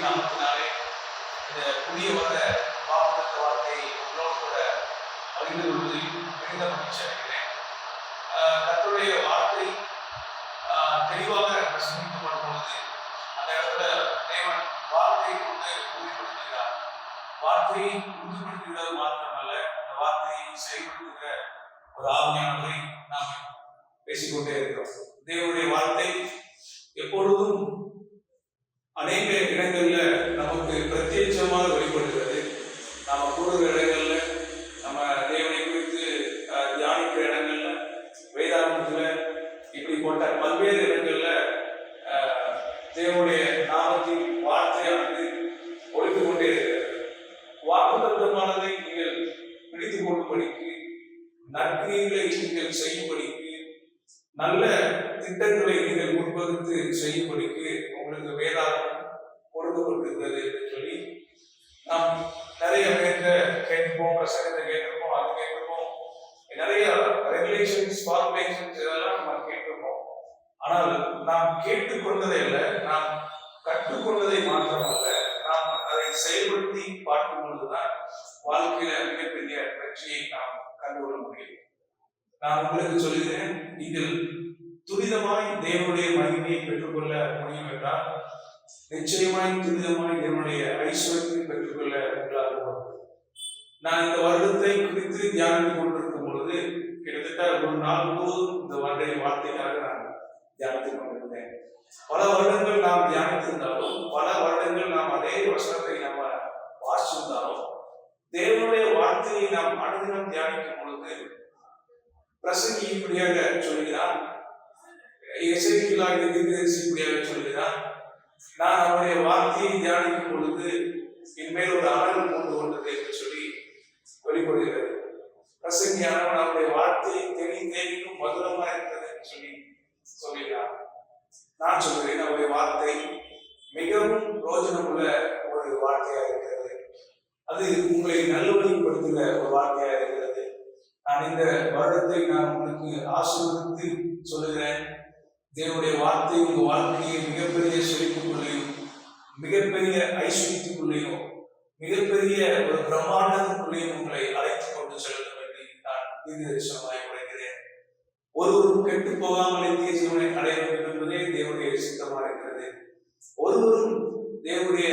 நாமத்தினாலே இந்த புதிய வந்த வாக்குத்த வார்த்தையை உங்களோடு கூட அறிந்து கொள்வதில் மிகுந்த மகிழ்ச்சி அடைகிறேன். கர்த்தருடைய வார்த்தை தெளிவாக பிரசங்கிக்கப்படும் பொழுது அந்த இடத்துல தேவன் வார்த்தையை கொண்டு உறுதிப்படுத்துகிறார். வார்த்தையை உறுதிப்படுத்துகிறது மாத்திரமல்ல, அந்த வார்த்தையை செயல்படுத்துகிற ஒரு ஆவியானவரை நாம் பேசிக்கொண்டே இருக்கிறோம். தேவனுடைய வார்த்தை எப்பொழுதும் அநேக இடங்கள்ல நமக்கு பிரத்யட்சமாக வெளிப்படுகிறது. நாம கூடுகிற இடங்கள்ல, நம்ம தேவனை குறித்து தியானிக்கிற இடங்கள்ல, வேதாந்தத்துல இப்படி போட்ட பல்வேறு இடங்கள்ல தேவனுடைய நாமத்தின் வார்த்தையானது ஒழித்து கொண்டே இருக்கிறது. வாக்குத்தத்தமானதை நீங்கள் பிடித்துக் கொள்ளும்படிக்கு, நற்கிரியைகளை நீங்கள் செய்யும்படிக்கு, நல்ல திட்டங்களை நீங்கள் முன்பகுத்து செய்யும்படிக்கு உங்களுக்கு வேதாகம் கொடுக்கப்பட்டிருக்கிறது என்று சொல்லி நாம் நிறைய பேர்த்த கேட்போம், பிரசங்கத்தை கேட்டிருப்போம், அது கேட்டிருப்போம், நிறைய ரெகுலேஷன்ஸ், ஃபார்முலேஷன்ஸ் இதெல்லாம் நம்ம கேட்டிருப்போம். ஆனால் நாம் கேட்டுக்கொண்டதை இல்லை, நாம் கற்றுக்கொண்டதை மாத்திரமல்ல, நாம் அதை செயல்படுத்தி பார்க்கும் பொழுதுதான் வாழ்க்கையில மிகப்பெரிய வெற்றியை நாம் கண்டுகொள்ள முடியும். நான் உங்களுக்கு சொல்கிறேன், நீங்கள் துரிதமாய் தேவனுடைய மகிமையை பெற்றுக்கொள்ள முடியும் என்றால் நிச்சயமாய் துரிதமாய் தேவனுடைய ஐஸ்வர்யத்தை பெற்றுக்கொள்ள உங்களால். நான் இந்த வருடத்தை குறித்து தியானித்துக் கொண்டிருக்கும் பொழுது கிட்டத்தட்ட ஒரு நாள் முழுவதும் இந்த வருடைய வார்த்தைக்காக நான் தியானித்துக் கொண்டிருந்தேன். பல வருடங்கள் நாம் தியானித்திருந்தாலும், பல வருடங்கள் நாம் அதே வசனத்தை நம்ம வாசிச்சிருந்தாலும், தேவனுடைய வார்த்தையை நாம் அனுதினம் தியானிக்கும் பொழுது பிரசங்கி இப்படியாக சொல்கிறான், எசேக்கியேல் இப்படியாக சொல்கிறான், நான் அவருடைய வார்த்தையை தியானிக்கும் பொழுது இனிமேல் ஒரு அனல் கொண்டு கொண்டது என்று சொல்லி வெளிப்படுகிறது. பிரசங்கியானவன் அவருடைய வார்த்தையை தேனிக்கும் மதுரமா இருக்கிறது என்று சொல்லி சொல்கிறான். நான் சொல்கிறேன், அவருடைய வார்த்தை மிகவும் பிரோஜனமுள்ள ஒரு வார்த்தையாக இருக்கிறது. அது உங்களை நல்வழிப்படுத்துகிற ஒரு வார்த்தையாக இருக்கிறது. நான் இந்த வருடத்தை நான் உங்களுக்கு ஆசீர்வதித்து சொல்லுகிறேன். தேவனுடைய வார்த்தை உங்க வாழ்க்கையை மிகப்பெரிய செழிப்புக்குள்ளேயும், மிகப்பெரிய ஐஸ்வர்யத்துக்குள்ளேயும், மிகப்பெரிய ஒரு பிரம்மாண்டத்துக்குள்ளேயும் உங்களை அழைத்துக் கொண்டு செல்லும் என்று நான் தீர்க்கதரிசனமாய் உரைக்கிறேன். ஒருவரும் கெட்டு போகாமல் நித்திய ஜீவனை அடைய வேண்டும் என்பதே தேவனுடைய சித்தமாக இருக்கிறது. ஒருவரும் தேவனுடைய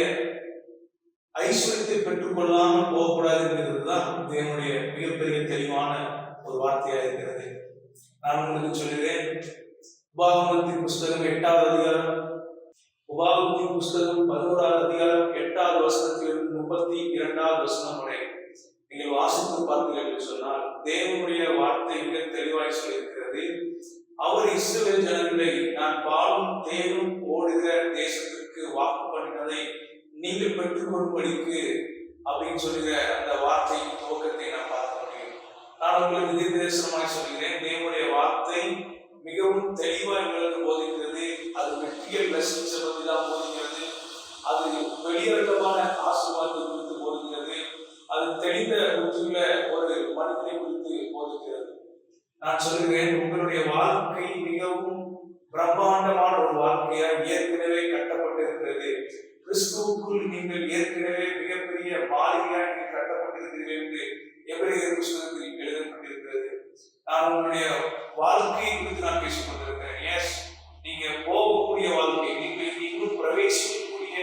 ஐஸ்வர்யத்தை பெற்றுக் கொள்ளாமல் போகக்கூடாது என்பதுதான் தேவனுடைய மிகப்பெரிய தெளிவான ஒரு வார்த்தையாக இருக்கிறது. நான் உங்களுக்கு சொல்கிறேன், உபாகமத்தின் புஸ்தகம் 8வது அதிகாரம், உபாகமத்தின் புஸ்தகம் 11வது அதிகாரம் 8வது வசனத்திலிருந்து 32வது வசனம் வரை நீங்கள் வாசித்து பார்த்தீர்கள் என்று சொன்னால் தேவனுடைய வார்த்தை மிக தெளிவாய் சொல்லியிருக்கிறது. அவர் இஸ்ரவேல் ஜனங்களை நான் பாலும் தேனும் ஓடுகிற தேசத்திற்கு வாக்கு பண்ணினதை நீங்கள் பெற்றுக்கொள்ளும்படிக்கு அப்படின்னு சொல்லுகிற அந்த வார்த்தையின் துவக்கத்தை நான் பார்க்க முடியும். நான் உங்களுக்கு தீர்க்கதரிசனமாய் சொல்கிறேன், தேவனுடைய வார்த்தை மிகவும் தெளிவாக எங்களுக்கு போதிக்கிறது. அது மெட்டீரியல் பிளெஸிங்ஸை பற்றி தான் போதிக்கிறது. அது வெளியரங்கமான ஆசீர்வாதத்தை குறித்து போதிக்கிறது. அது தெளிந்த புத்தியுள்ள ஒரு மனிதனை குறித்து போதிக்கிறது. நான் சொல்கிறேன், உங்களுடைய வாழ்க்கை மிகவும் பிரம்மாண்டமான ஒரு வாழ்க்கையாக ஏற்கனவே கட்டப்பட்டிருக்கிறது. கிறிஸ்துவுக்குள் நீங்கள் ஏற்கனவே மிகப்பெரிய மாளிகையாக நீங்கள் கட்டப்பட்டிருக்கிறீர்கள் என்று எபிரேயர் புஸ்தகத்தில் எழுதப்பட்டிருக்கிறது. நான் உங்களுடைய வாழ்க்கையை குறித்து நான் பேசிக் கொண்டிருக்கிறேன். எஸ், நீங்க போகக்கூடிய வாழ்க்கை, நீங்கள் இன்னும் பிரவேசிக்கக்கூடிய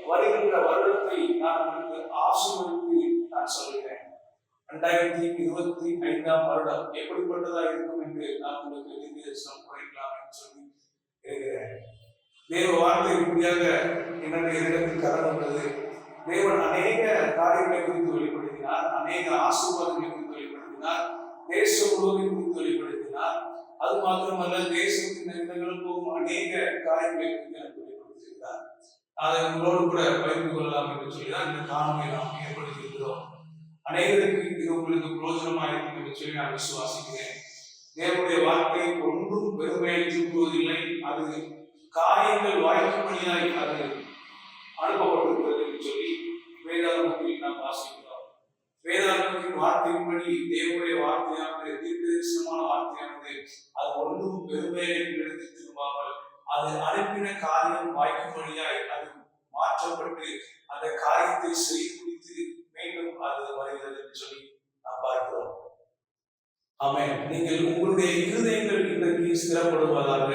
வருகின்ற வருடத்தை நான் உங்களுக்கு ஆசீர்வதித்து நான் சொல்கிறேன். 2025ஆம் வருடம் எப்படிப்பட்டதா இருக்கும் என்று நான் உங்களுக்கு தீர்க்கதரிசனம் கூறலாம் என்று சொல்லி இருக்கிறேன். தேவ வார்த்தை இப்படியாக என்னுடைய இடத்தில் கடந்துள்ளது. தேவன் அநேக காரியங்களை குறித்து வெளிப்படுத்தினார், அநேக ஆசீர்வாதங்களை குறித்து வெளிப்படுத்தினார், தேசம் முழுவதும் குறித்து வெளிப்படுத்தினார். அது மாத்திரமல்ல, தேசத்தின் இடங்கள் போகும் அநேக காரியங்களை குறித்து எனக்கு வெளிப்படுத்தியிருக்கிறார். அதை உங்களோடு கூட பகிர்ந்து கொள்ளலாம் என்று சொல்லிதான் இந்த காணொலியை நாம் ஏற்படுத்தியிருக்கிறோம். அநேகருக்கு இது உங்களுக்கு பிரயோஜனமாக இருக்கும் என்று சொல்லி நான் விசுவாசிக்கிறேன். தேவனுடைய வார்த்தை ஒன்றும் பெருமையை திருப்புவதில்லை. அது காரியங்கள் வாய்க்கும்படியாய் அது அனுப்பப்பட்டிருக்கிறது என்று சொல்லி வேதாகமத்தில் நாம் வாசிக்கிறோம். வேதாகமத்தின் வார்த்தையின்படி தேவனுடைய வார்த்தையானது தீர்க்கதரிசனமான வார்த்தையானது அது ஒன்றும் பெருமையை எடுத்து திரும்பாமல் அது அனுப்பின காரியம் வாய்க்கும்படியாய் அது மாற்றப்பட்டு அந்த காரியத்தை செய்து முடித்து மீண்டும் அது வருகிறது என்று சொல்லி நாம் பார்க்கிறோம். ஆமென். நீங்கள் உங்களுடைய இருதயங்கள் இன்றைக்கு ஸ்திரப்படுவதாக,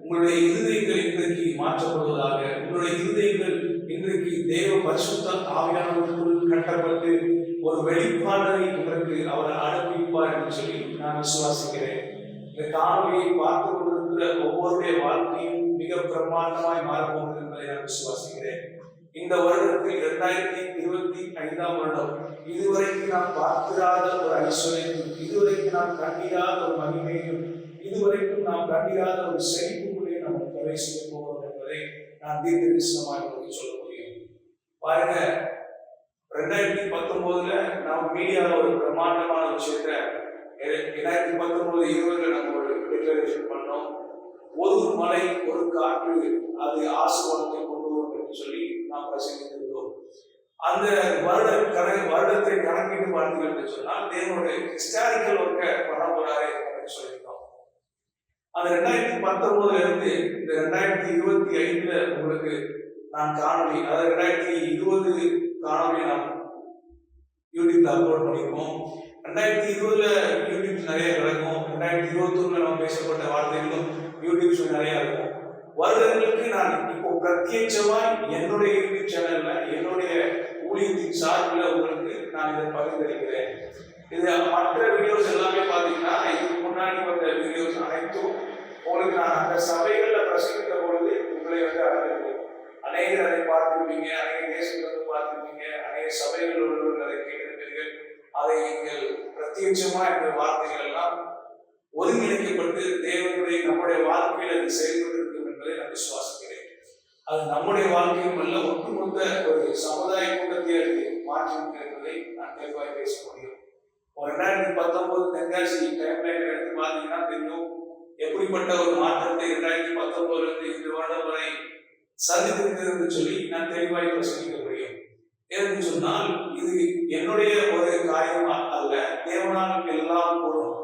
உங்களுடைய இருதயங்கள் இன்றைக்கு மாற்றப்படுவதாக, உங்களுடைய இருதயங்கள் இன்றைக்கு தேவ பரிசுத்த ஆவியானவருக்குள் கட்டப்பட்டு ஒரு வெளிப்பாட்டை உங்களுக்கு அவர் அனுப்பிப்பார் என்று சொல்லி நான் விசுவாசிக்கிறேன். இந்த காணொலியை பார்த்து கொண்டிருக்கிற ஒவ்வொருடைய வாழ்க்கையும் மிக பிரமாண்டமாய் மாறப்போகிறது என்பதை நான் விசுவாசிக்கிறேன். இந்த வருடத்தில் 2025 வருடம் இதுவரைக்கும் நாம் பார்த்திராத ஒரு ஐஸ்வர்யம், இதுவரைக்கும் நாம் கண்டிராத ஒரு மகிமையும், இதுவரைக்கும் நாம் கண்டிராத ஒரு செழிப்புக்குள்ளே நாம் பிரவேசிக்க போகிறோம் என்பதை நான் தீர்க்கதரிசனமாக சொல்ல முடியும். பாருங்க, 2019 நாம் மீடியாவில் ஒரு பிரமாண்டமான விஷயத்த 2019-20 நம்ம ஒரு டிக்ளரேஷன் பண்ணோம். ஒரு மழை ஒரு காற்று அது ஆசீர்வாதத்தை கொண்டு வரும் என்று சொல்லி நாம் பிரசங்கித்திருந்தோம். அந்த வருடத்தை கணக்கிட்டு பார்த்தீர்கள் என்று சொன்னால் தேவனுடைய ஹிஸ்டாரிக்கல் ஒர்க்கை பண்ண போறாரு அப்படின்னு சொல்லியிருக்கோம். அந்த 2019 இருந்து இந்த 2025 உங்களுக்கு நான் காணொலி, அதாவது 2020 காணொலி நாம் யூடியூப்ல அப்லோட் பண்ணியிருக்கோம். 2020 யூடியூப் நிறைய நடக்கும். 2021 நம்ம பேசப்பட்ட வார்த்தைகளும் யூடியூப்ஸ் நிறைய இருக்கும். வருடங்களுக்கு நான் இப்போ பிரத்யட்சமாய் என்னுடைய யூடியூப் சேனல்ல என்னுடைய ஊழியத்தின் சார்பில் உங்களுக்கு நான் இதை பகிர்ந்தளிக்கிறேன். இது மற்ற வீடியோஸ் எல்லாமே பார்த்தீங்கன்னா இதுக்கு முன்னாடி வந்த வீடியோஸ் அனைத்தும் உங்களுக்கு நான் அந்த சபைகளில் பிரசங்கித்த பொழுது உங்களை அடைந்திருக்கும். அநேகர் அதை பார்த்திருப்பீங்க, அநேக தேசங்கள் பார்த்திருப்பீங்க, அநேக சபைகள் உள்ளவர்கள் அதை கேட்டிருப்பீர்கள். அதை நீங்கள் பிரத்யட்சமா இந்த வார்த்தைகள் எல்லாம் ஒருங்கிணைக்கப்பட்டு தேவனுடைய நம்முடைய வாழ்க்கையில் அது செயல்பட்டிருக்கும் என்பதை நான் விசுவாசிக்கிறேன். அது நம்முடைய வாழ்க்கையும் அல்ல, ஒட்டுமொத்த ஒரு சமுதாய கூட்டத்தை அது மாற்றிருக்கு என்பதை நான் தெளிவாக பேச முடியும். 2019 தென்காசி டைம்லைன் எடுத்து பார்த்தீங்கன்னா தெரியும் எப்படிப்பட்ட ஒரு மாற்றத்தை 2019 இந்த வருடம் வரை சந்தித்திருக்கிறது என்று சொல்லி நான் தெளிவாய் பிரசங்கிக்க முடியும். ஏன்னு சொன்னால் இது என்னுடைய ஒரு காரியம் அல்ல, தேவனால் எல்லாம் கூடும்,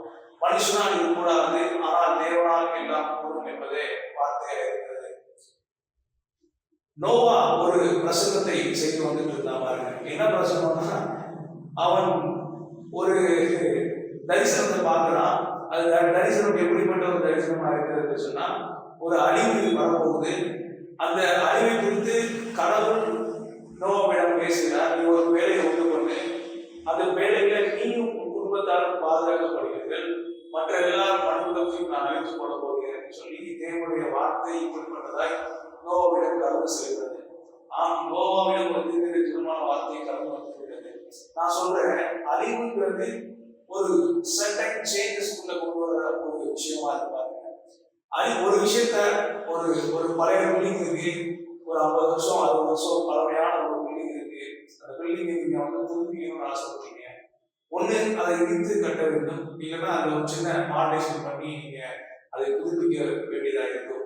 மனுஷனால் இது கூடாது, ஆனால் தேவனால் எல்லாம் கூடும் என்பதே வார்த்தையாக இருக்கிறது. நோவா ஒரு பிரசங்கத்தை செய்து வந்துட்டு இருந்தா பாருங்க. என்ன பிரசங்கம்னா, அவன் ஒரு தரிசனத்தை பார்க்கிறான். அது தரிசனம் எப்படிப்பட்ட ஒரு தரிசனமா இருக்கிறது சொன்னா, ஒரு அழிவு வரப்போகுது. அந்த அழிவை குறித்து கடவுள் நோவாவிடம் பேசுகிறார். நீ ஒரு வேலையை ஒன்று பண்ணு, அந்த வேலையில நீயும் குடும்பத்தாரும் பாதுகாக்கப்படுகிறீர்கள், மற்ற எல்லா மனிதர்களையும் நான் அழைத்து போட போகிறேன் என்று சொல்லி தேவனுடைய வார்த்தை இப்படிப்பட்டதாய் நோவாவிடம் கடந்து செல்கிறது. நோவாவிடம் ஒரு தீர்க்கதரிசனமான வார்த்தை கடந்து வந்துவிட்டது. நான் சொல்றேன், அழிவுங்கிறது ஒரு சர்டன் சேஞ்சஸ்க்குள்ள கொண்டு வர ஒரு விஷயமா இருப்பாங்க. ஒரு விஷயத்த ஒரு பழைய பில்டிங் இருக்கு, ஒரு 50 வருஷம் 60 வருஷம் பழமையான ஒரு பில்டிங் இருக்கு. அந்த பில்டிங் நீங்க புதுப்பிக்கணும்னு ஆசைப்படுறீங்க. ஒண்ணு அதை இடித்து கட்ட வேண்டும், இல்லைன்னா அதை ஒரு சின்ன மாடலேஷன் பண்ணி நீங்க அதை புதுப்பிக்க வேண்டியதா இருக்கும்.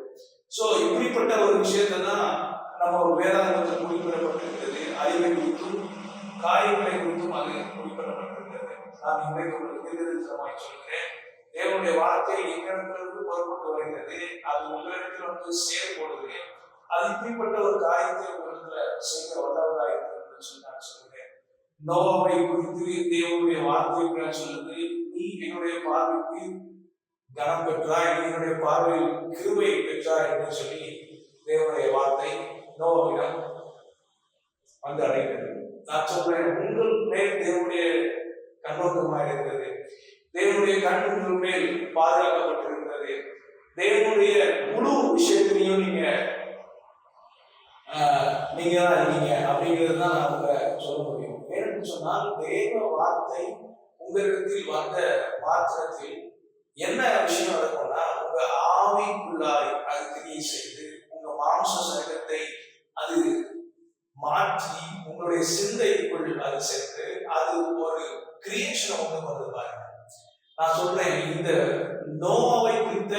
ஸோ இப்படிப்பட்ட ஒரு விஷயத்த தான் நம்ம ஒரு வேதாந்தத்தில் குறிப்பிடப்பட்டிருக்கிறது. அழிவை குறித்தும் காரியங்களை குறித்தும் அது குறிப்பிடப்பட்டிருக்கிறது. நான் இன்றைக்கு உங்களுக்கு தீர்க்கதரிசனமாய் சொல்கிறேன், தேவனுடைய வார்த்தை எங்களிடத்திலிருந்து புறப்பட்டு வருகிறது, அது உங்களிடத்தில் செயல்படுது. அது இப்படிப்பட்ட ஒரு காரியத்தை உங்களிடத்துல செய்ய வல்லவதா இருக்கிறது சொல்லி நான் சொல்கிறேன். நோவாவை குறித்து தேவனுடைய வார்த்தை சொல்லுது, நீ என்னுடைய பார்வைக்கு கனம் பெற்றாய், நீ என்னுடைய பார்வையில் கிருபை பெற்றாய் என்று சொல்லி தேவனுடைய வார்த்தை நோவாவிடம் வந்து அடைகிறது. நான் சொல்றேன், உங்கள் மேல் தேவனுடைய கண்ணோட்டமாக இருக்கிறது. தேவனுடைய கண் உங்கள் மேல் பாதுகாக்கப்பட்டிருக்கிறது. தேவனுடைய முழு விஷயத்திலையும் நீங்க தான் இருக்கீங்க அப்படிங்கிறது தான் நாங்க சொல்ல முடியும். ஏன்னு சொன்னால் தேவ வார்த்தை உங்களிடத்தில் வந்த மாத்திரத்தில் என்ன விஷயம் நடக்கும்னா, உங்க ஆவிக்குள்ளாய் அது கிரியை செய்து உங்க மாம்ச சரீரத்தை அது மாற்றி உங்களுடைய சிந்தைக்குள் அது சென்று அது ஒரு கிரியேஷனை கொண்டு வந்து பாருங்க. நான் சொல்றேன், இந்த நோவாவை குறித்த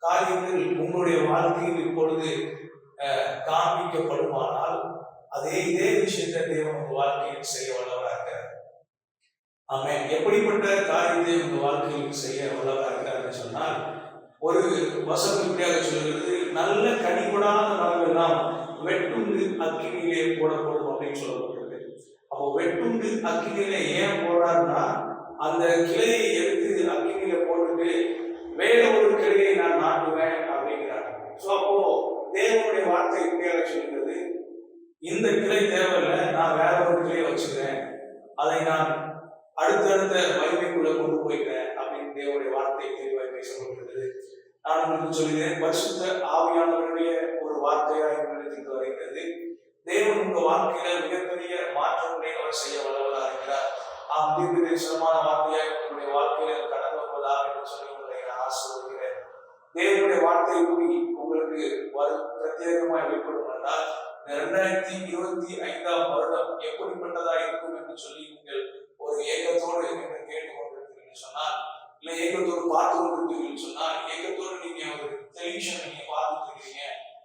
காரியங்கள் உங்களுடைய வாழ்க்கையில் இப்பொழுது காண்பிக்கப்படுமானால் இதே விஷயத்தை தேவன் உங்க வாழ்க்கையில் செய்ய வல்லவராக இருக்கிறார். ஆமென். எப்படிப்பட்ட காரியத்தை உங்க வாழ்க்கையில் செய்ய வல்லவராக இருக்கிறார் சொன்னால், ஒரு வசனம் இப்படியாக சொல்கிறது, நல்ல கனிபடாத மரங்கள்லாம் வெட்டுண்டு அக்கினியிலே போடப்படும் அப்படின்னு சொல்லப்பட்டிருக்கு. அப்போ வெட்டுண்டு அக்கினியிலே ஏன் போடுறாருன்னா, அந்த கிளையை எடுத்து அக்கினியில போட்டுட்டு வேற ஒரு கிளையை நான் நாட்டுவேன் அப்படிங்கிறார். ஸோ அப்போ தேவனுடைய வார்த்தை இப்படியாக சொல்கிறது, இந்த கிளை தேவையில்லை, நான் வேற ஒரு கிளையை வச்சுக்கிறேன், அதை நான் அடுத்தடுத்த மகிமைக்குள்ள கொண்டு போய்க்கிறேன் அப்படின்னு தேவனுடைய வார்த்தை தெளிவாக பேசப்பட்டிருக்கிறது. நான் உங்களுக்கு சொல்கிறேன், பரிசுத்த ஆவியானவருடைய ஒரு வார்த்தையாக உங்களுக்கு வருகிறது. தேவன் உங்க வாழ்க்கையில மிகப்பெரிய மாற்றங்களை அவர் செய்ய வல்லவராக இருக்கிறார். தீர்க்க தரிசனமான வார்த்தையாக உங்களுடைய வாழ்க்கையில கடந்து வருவதாக என்று சொல்லி உங்களை நான் ஆசீர்வதிக்கிறேன். தேவனுடைய வார்த்தை கூறி உங்களுக்கு பிரத்யேகமாக வெளிப்படும் என்றால், 2025 வருடம் எப்படிப்பட்டதா இருக்கும் என்று சொல்லி நீங்கள் ஒரு ஏக்கத்தோடு என்று கேட்டுக்கொண்டிருக்கிறீர்கள் சொன்னால், இல்லை ஏக்கத்தோடு பார்த்து கொண்டிருக்கிறீர்கள் சொன்னால், ஏக்கத்தோடு நீங்க ஒரு டெலிவிஷன் நீங்க பார்த்துட்டு இருக்கீங்க,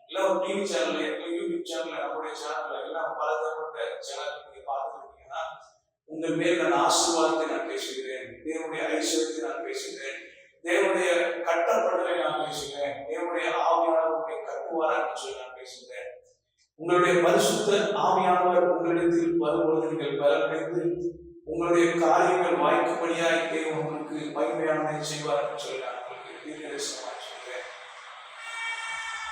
இல்ல ஒரு டிவி சேனல்ல, யூடியூப் சேனல்ல, நம்முடைய சேனல்ல எல்லாம் பலதரப்பட்ட சேனல் நீங்க பார்த்துட்டு இருக்கீங்கன்னா, உங்கள் மேல் நான் ஆசீர்வாதத்தை நான் பேசுகிறேன், தேவனுடைய ஐஸ்வர்யத்தை நான் பேசுகிறேன், தேவனுடைய கட்டப்படலை நான் பேசுகிறேன், தேவனுடைய ஆவியானவருடைய கட்டுவாரா என்று சொல்லி நான் பேசுகிறேன். உங்களுடைய பரிசுத்த ஆவியானவர் உங்களிடத்தில் வரும்பொழுது நீங்கள் பலனடைந்து உங்களுடைய காரியங்கள் வாய்க்கும்படியாய் தேவன் உங்களுக்கு மகிமையானதை செய்வார் என்று சொல்லி நான் உங்களுக்கு தீர்க்கதரிசனமாக சொல்கிறேன்.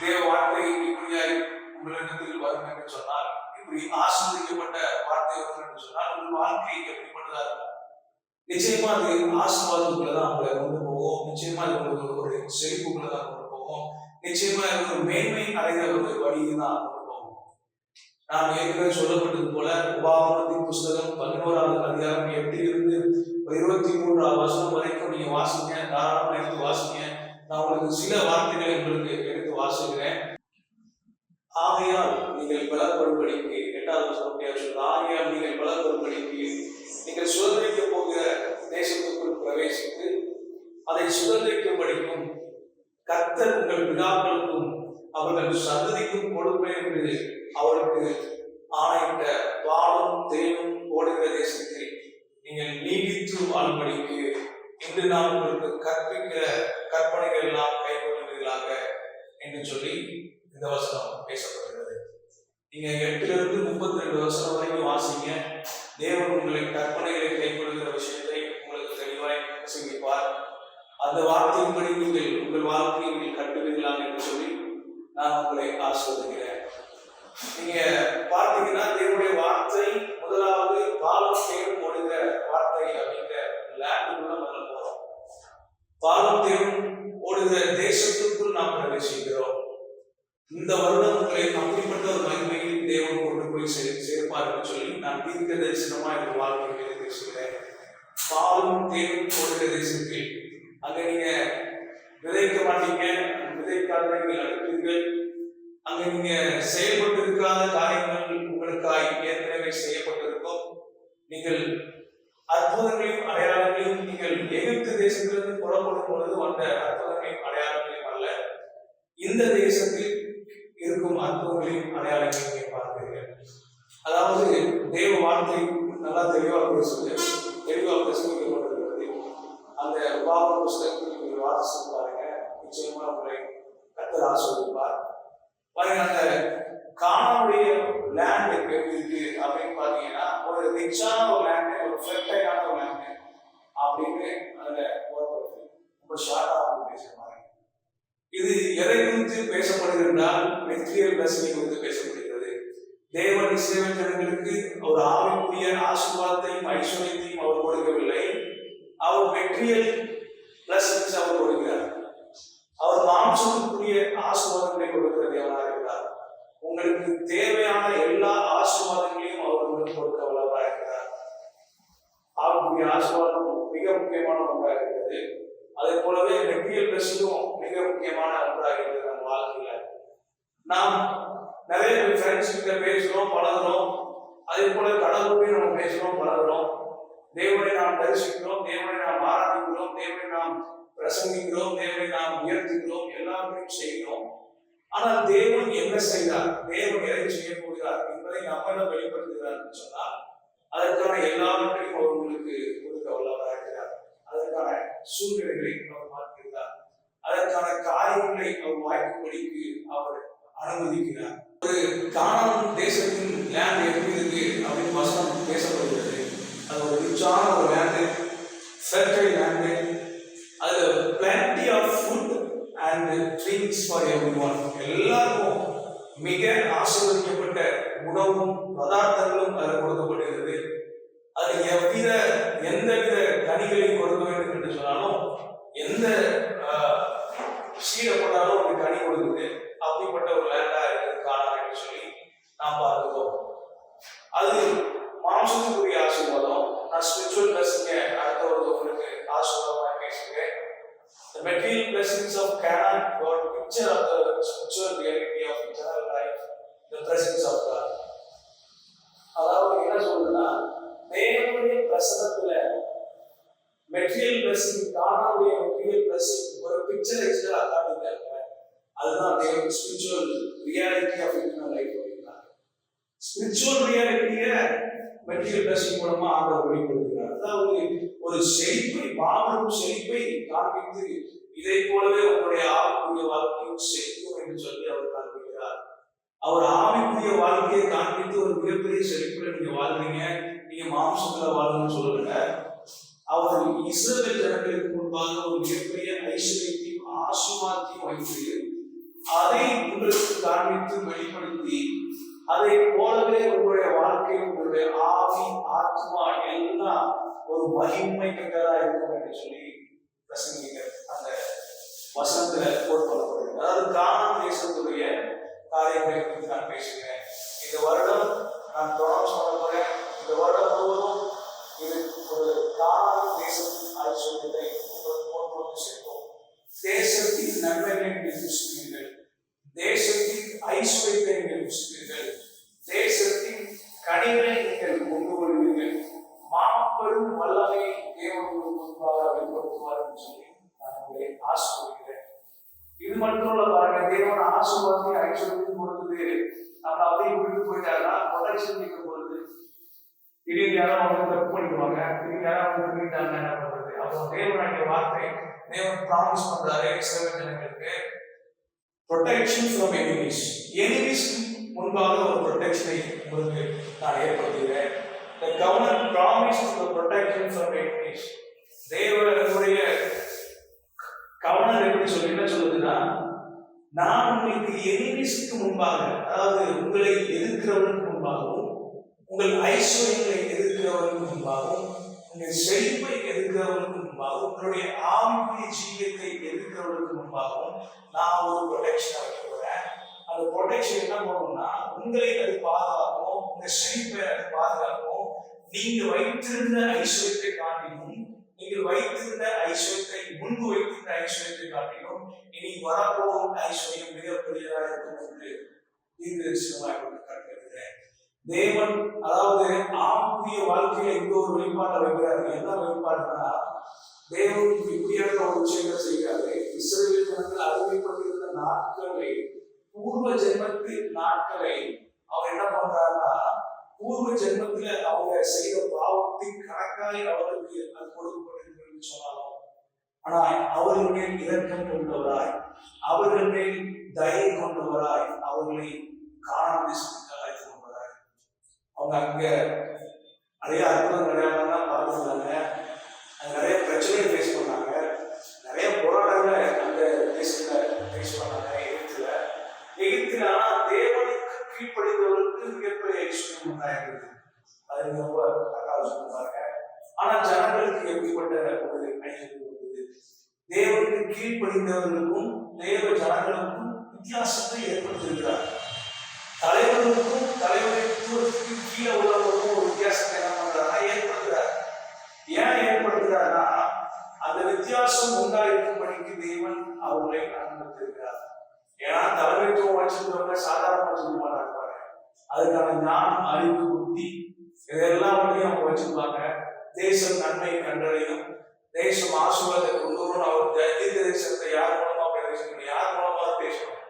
தேவ வார்த்தை இப்படியாய் உங்களிடத்தில் வரும் என்று சொன்னால், இப்படி ஆசீர்வதிக்கப்பட்ட வார்த்தை வரும் என்று சொன்னால், உங்கள் வாழ்க்கை எப்படிப்பட்டதா இருக்கும்? நிச்சயமா அது ஆசீர்வாதத்துக்குள்ளதான் உங்களை கொண்டு போகும். நிச்சயமா அது உங்களுக்கு ஒரு செழிப்புக்குள்ளதான் கொண்டு போகும். நிச்சயமா ஒரு மேன்மை அடைந்த ஒரு வழியை தான் கொண்டு போகும். நான் ஏற்கனவே சொல்லப்பட்டது போல, உபாகமத்தின் புஸ்தகம் 11வது அதிகாரம் 8 23 வசனம் வரைக்கும் நீங்க வாசிங்க, தாராளமா எடுத்து வாசிங்க. நான் உங்களுக்கு சில வார்த்தைகளை உங்களுக்கு எடுத்து வாசிக்கிறேன். ஆகையால் நீங்கள் பலப்படும்படிக்கு 8வது வசனத்தையா சொல்லுங்க. ஆகையால் நீங்கள் பலப்படும்படிக்கு நீங்கள் சுதந்திரிக்க போகிற தேசத்துக்குள் பிரவேசித்து அதை சுதந்திரிக்கும்படிக்கும் கர்த்தர் உங்கள் பிதாக்களுக்கும் அவர்கள் சந்ததிக்கும் கொடுப்பேன் என்று அவருக்கு ஆணையிட்ட பாலும் தேனும் ஓடுகிற தேசத்தில் நீங்கள் நீடித்து வாழும்படிக்கு இன்று நான் உங்களுக்கு கற்பிக்கிற கற்பனைகள் எல்லாம் கைகொள்வீர்களாக என்று சொல்லி இந்த வசனம் பேசப்படுகிறது. நீங்க 8 வசனம் வரைக்கும் வாசிங்க. தேவன் உங்களை கற்பனைகளை கைகொள்கிற விஷயத்தை உங்களுக்கு தெளிவாய் பிரசங்கிப்பார். அந்த வார்த்தையின்படி நீங்கள் உங்கள் வாழ்க்கையை கட்டுவீர்களாக என்று சொல்லி நான் உங்களை ஆசீர்வதிக்கிறேன். நீங்க பார்த்தீங்கன்னா, தேவனுடைய வார்த்தை முதலாவது பாலும் தேனும் ஓடுகிற வார்த்தை அப்படிங்கிற லேண்டுக்குள்ள முதல்ல போறோம். பாலும் தேனும் ஓடுகிற தேசத்துக்குள் நாம் பிரவேசிக்கிறோம். இந்த வருடம் உங்களை அப்படிப்பட்ட ஒரு மகிமையில் தேவன் கொண்டு போய் சேர்ப்பார் என்று சொல்லி நான் தீர்க்க தரிசனமா என் வாழ்க்கையை பேசுகிறேன். பாலும் தேனும் ஓடுகிற தேசத்தில் அங்க நீங்க விதைக்க மாட்டீங்க, விதைக்காத நீங்கள் அனுப்புவீர்கள். அங்க நீங்க செயல்பட்டு இருக்காத காரியங்கள் உங்களுக்காய் ஏற்கனவே செய்யப்பட்டிருக்கும். நீங்கள் அற்புதங்களையும் அடையாளங்களையும் நீங்கள் எகிப்து தேசத்திலிருந்து புறப்படும் பொழுது வந்த அற்புதங்களையும் அடையாளங்களையும் அல்ல, இந்த தேசத்தில் இருக்கும் அற்புதங்களையும் அடையாளங்களையும் நீங்கள் பார்க்கிறீர்கள். அதாவது தேவ வார்த்தை நல்லா தெளிவாக பிரசங்கிக்கப்பட்டிருக்கிறது. அந்த உபாகம புஸ்தகத்தில் நீங்கள் வாசித்து பாருங்க, நிச்சயமா உங்களை கர்த்தர் ஆசீர்வதிப்பார். பாருங்க, அந்த கானானுடைய லேண்ட் எப்படி இருக்கு அப்படின்னு பாத்தீங்கன்னா, ஒரு ரிச்சான ஒரு லேண்ட், ஒரு ஃபெர்டைலான ஒரு லேண்ட் அப்படின்னு அதுல ரொம்ப ஷார்ட்டா வந்து பேசுறாங்க. இது எதை குறித்து பேசப்படுகிறால், மெட்டீரியல் பிளஸிங் குறித்து பேசப்படுகிறது. தேவன் இஸ்ரவேல் ஜனங்களுக்கு ஒரு ஆவிக்குரிய ஆசீர்வாதத்தையும் ஐஸ்வர்யத்தையும் அவர் கொடுக்கவில்லை. அவர் மெட்டீரியல் பிளஸிங்ஸ் அவர் கொடுக்கிறார். அவர் மாம்சத்துக்குரிய ஆசீர்வாதங்களை கொடுக்கிற தேவனாக இருக்கிறார். உங்களுக்கு தேவையான எல்லா ஆசீர்வாதங்களையும் அவர் உங்களுக்கு கொடுக்க வல்லவராக இருக்கிறார். ஆவிக்குரிய ஆசீர்வாதம் மிக முக்கியமான ஒன்றாக இருக்கிறது. அதே போலவே மெட்டீரியல் பிளஸிங்கும் மிக முக்கியமான ஒன்றாக இருக்கிறது. நம்ம வாழ்க்கையில நாம் நிறைய ஃப்ரெண்ட்ஸ் கிட்ட பேசுறோம், பழகுறோம். அதே போல கடவுளையும் நம்ம பேசுறோம், பழகுறோம். தேவனை நாம் தரிசிக்கிறோம், தேவனை நாம் ஆராதிக்கிறோம், தேவனை நாம் பிரசங்கிக்கிறோம், தேவனை நாம் உயர்த்துகிறோம், எல்லாவற்றையும் செய்கிறோம். ஆனால் தேவன் என்ன செய்தார், தேவன் எதை செய்ய போகிறார் என்பதை நம்மிடம் வெளிப்படுத்துகிறார் என்று சொன்னால் அதற்கான எல்லாவற்றையும் அவர் உங்களுக்கு கொடுக்க வல்லவராக இருக்கிறார். அதற்கான சூழ்நிலைகளை அவர் பார்க்கிறார். அதற்கான காரியங்களை அவர் வாய்ப்புபடிக்கு அவர் அனுமதிக்கிறார். ஒரு கானான் தேசத்தின் லேண்ட் எப்படி இருக்கு அப்படின்னு வசனம் பேசப்படுகிறது. அது ஒரு ரிச்சான ஒரு லேண்டு, ஃபெர்டைல் லேண்டு. அதுல plenty of food and drinks for everyone. எல்லாருக்கும் மிக ஆசீர்வதிக்கப்பட்ட உணவும் பதார்த்தங்களும் அதில் கொடுக்கப்படுகிறது. அது எந்தவித கனிகளையும் கொடுக்க வேண்டும் என்று சொன்னாலும், எந்த சீரை போட்டாலும் ஒரு கனி கொடுக்குது. அப்படிப்பட்ட ஒரு லேண்டா இருக்கிறது காணாம என்று சொல்லி நாம் பார்க்கிறோம். அது மாம்சத்துக்குரிய ஆசீர்வாதம். நான் ஸ்பிரிச்சுவல் பிளஸிங்க அடுத்த ஒரு உங்களுக்கு ஆசீர்வாதமாக பேசுகிறேன். The material blessings of Canaan were a picture of the spiritual reality of eternal life, the presence of God. அதாவது என்ன சொல்றதுன்னா, தேவனுடைய பிரசன்னத்துல மெட்டீரியல் பிளஸிங், கானானுடைய மெட்டீரியல் பிளஸிங் ஒரு பிக்சரைஸ்டா காட்டிட்டாங்க. அதுதான் தேவன் spiritual reality of eternal life அப்படின்றாங்க. ஸ்பிரிச்சுவல் ரியாலிட்டிய மெட்டீரியல் பிளஸிங் மூலமா ஆண்டவர் வெளிப்படுத்துகிறார். அதாவது ஒரு செழிப்பை, மாபெரும் செழிப்பை காண்பித்து இதை போலவே உங்களுடைய ஆவிக்குரிய வாழ்க்கையும் செழிக்கும் என்று சொல்லி அவர் காண்பிக்கிறார். அவர் ஆவிக்குரிய வாழ்க்கையை காண்பித்து ஒரு மிகப்பெரிய செழிப்புல நீங்க வாழ்றீங்க, நீங்க மாம்சத்துல வாழணும்னு சொல்லல. அவர் இஸ்ரவேல் ஜனங்களுக்கு முன்பாக ஒரு மிகப்பெரிய ஐஸ்வர்யத்தையும் ஆசீர்வாதத்தையும் வைத்து அதை உங்களுக்கு காண்பித்து வெளிப்படுத்தி அதை போலவே உங்களுடைய வாழ்க்கை, உங்களுடைய ஆவி, ஆத்மா எல்லாம் ஒரு மகிமை கண்டதா இருக்கும் என்று சொல்லி பிரசங்கிக்க அந்த வசனத்துல கோட் பண்ணப்படுகிறது. அதாவது கானான் தேசத்துடைய காரியங்களை குறித்து நான் பேசுகிறேன். இந்த வருடம் நான் தொடர்ந்து சொல்ல போறேன். இந்த வருடம் முழுவதும் இது ஒரு கானான் தேசத்தின் ஐஸ்வர்யத்தை உங்களுக்கு கொண்டு வந்து சேர்ப்போம். தேசத்தின் நன்மைகளை நீங்கள் புசிப்பீர்கள், தேசத்தின் ஐஸ்வர்யத்தை நீங்கள் புசிப்பீர்கள், தேசத்தின் கனிகளை நீங்கள் கொண்டு வருவீர்கள், மாபெரும் வல்லமை தேவனுக்கு முன்பாக வெளிப்படுத்துவார் என்று சொல்லி நான் உங்களை ஆசீர்வதிக்கிறேன். இது மட்டும் இல்ல பாருங்க, தேவன் ஆசீர்வாதத்தை ஐஸ்வர்யத்தையும் கொடுக்குது. நம்ம அப்படியே விட்டு போயிட்டாங்கன்னா ப்ரொடெக்ஷன் நிற்க போகுது. திடீர்னு யாரும் அவங்க தப்பு பண்ணிடுவாங்க, திடீர்னு யாரும் அவங்க பண்ணிட்டாங்க, என்ன பண்றது? அப்போ தேவனுடைய வார்த்தை, தேவன் ப்ராமிஸ் பண்றாரு இஸ்ரவேல் ஜனங்களுக்கு ப்ரொடெக்ஷன் ஃப்ரம் எனிமீஸ். எனிமீஸ் முன்பாக ஒரு ப்ரொடெக்ஷனை உங்களுக்கு நான் ஏற்படுத்துகிறேன். The covenant promises the protection from enemies. தேவனுடைய கவனம் எப்படி சொல்லி என்ன சொல்லுதுன்னா, நான் உங்களுக்கு எனிமீஸ்க்கு முன்பாக, அதாவது உங்களை எதிர்க்கிறவனுக்கு முன்பாகவும், உங்கள் ஐஸ்வர்யங்களை எதிர்க்கிறவனுக்கு முன்பாகவும், உங்கள் செழிப்பை எதிர்க்கிறவனுக்கு முன்பாகவும், உங்களுடைய ஆவிக்குரிய ஜீவியத்தை எதிர்க்கிறவனுக்கு முன்பாகவும் நான் ஒரு ப்ரொடெக்ஷன் வைக்க போறேன். அந்த ப்ரொடெக்ஷன் என்ன பண்ணணும்னா, உங்களை அது பாதுகாக்கும், உங்க செழிப்பை அது பாதுகாக்கும். நீங்க வைத்திருந்த ஐஸ்வர்யத்தை காட்டிலும், நீங்கள் வைத்திருந்த ஐஸ்வர்யத்தை, முன்பு வைத்திருந்த ஐஸ்வர்யத்தை காட்டிலும் இனி வரப்போகும் ஐஸ்வர்யம் மிகப்பெரியதாக இருக்கும் என்று தீர்க்கதரிசனமாக காட்டுகிறேன். தேவன் அதாவது ஆவிக்குரிய வாழ்க்கையில இந்த ஒரு வெளிப்பாட்டை வைக்கிறாரு. என்ன வெளிப்பாடுனா, தேவன் இப்படியாக ஒரு விஷயத்தை செய்கிறாரு. இஸ்ரவேல் ஜனங்கள் அறிவிக்கப்பட்டிருந்த நாட்களை, பூர்வ ஜென்மத்து நாட்களை அவர் என்ன பண்றாருன்னா, பூர்வ ஜென்மத்துல அவங்க செய்த பாவத்தின் கணக்காய் அவர்களுக்கு அது கொடுக்கப்பட்டிருக்கிறது சொன்னாலும், ஆனா அவர்கள் மேல் இரக்கம் கொண்டவராய், அவர்கள் மேல் தயை கொண்டவராய், அவர்களை கானான் தேசத்துக்கு அழைத்து கொண்டவராய். அவங்க அங்க நிறைய அற்புதம் கிடையாதுதான் பார்த்துருந்தாங்க, நிறைய பிரச்சனையை ஃபேஸ் பண்ணாங்க, நிறைய போராட்டங்களை அந்த தேசத்துல ஃபேஸ் பண்ணாங்க. எகிப்துல ஆனா தேவனுக்கு கீழ்ப்படிந்தவர்களுக்கு மிகப்பெரிய ஐஸ்வர்யம் உண்டாயிருந்தது. அது ரொம்ப அழகா சொல்லுவாங்க. ஆனா ஜனங்களுக்கு எப்படிப்பட்ட ஒரு ஐஸ்வர்யம் இருந்தது? தேவனுக்கு கீழ்ப்படிந்தவர்களுக்கும் தேவ ஜனங்களுக்கும் வித்தியாசத்தை ஏற்படுத்தியிருக்கிறார். தலைவர்களுக்கும் தலைவர்களுக்கு கீழே உள்ளவர்களுக்கும் ஒரு வித்தியாசத்தை என்ன பண்றாருன்னா ஏற்படுத்துறார். ஏன் ஏற்படுத்துறாருன்னா, அந்த வித்தியாசம் உண்டாயிருக்கும்படிக்கு தேவன் அவர்களை அனுமதித்திருக்கிறார். ஏன்னா தலைமைத்துவம் வச்சிருக்கிறவங்க சாதாரண வச்சுக்க மாட்டாங்க. அதுக்கான ஞானம், அறிவு, புத்தி இதெல்லாம் அவங்க வச்சிருப்பாங்க. தேசம் நன்மை கண்டடையும், தேசம் ஆசீர்வாதத்தை கொண்டு வரணும். அவர் தீர்க்க தரிசனத்தை யார் மூலமா பேசணும், யார் மூலமா பேசணும்,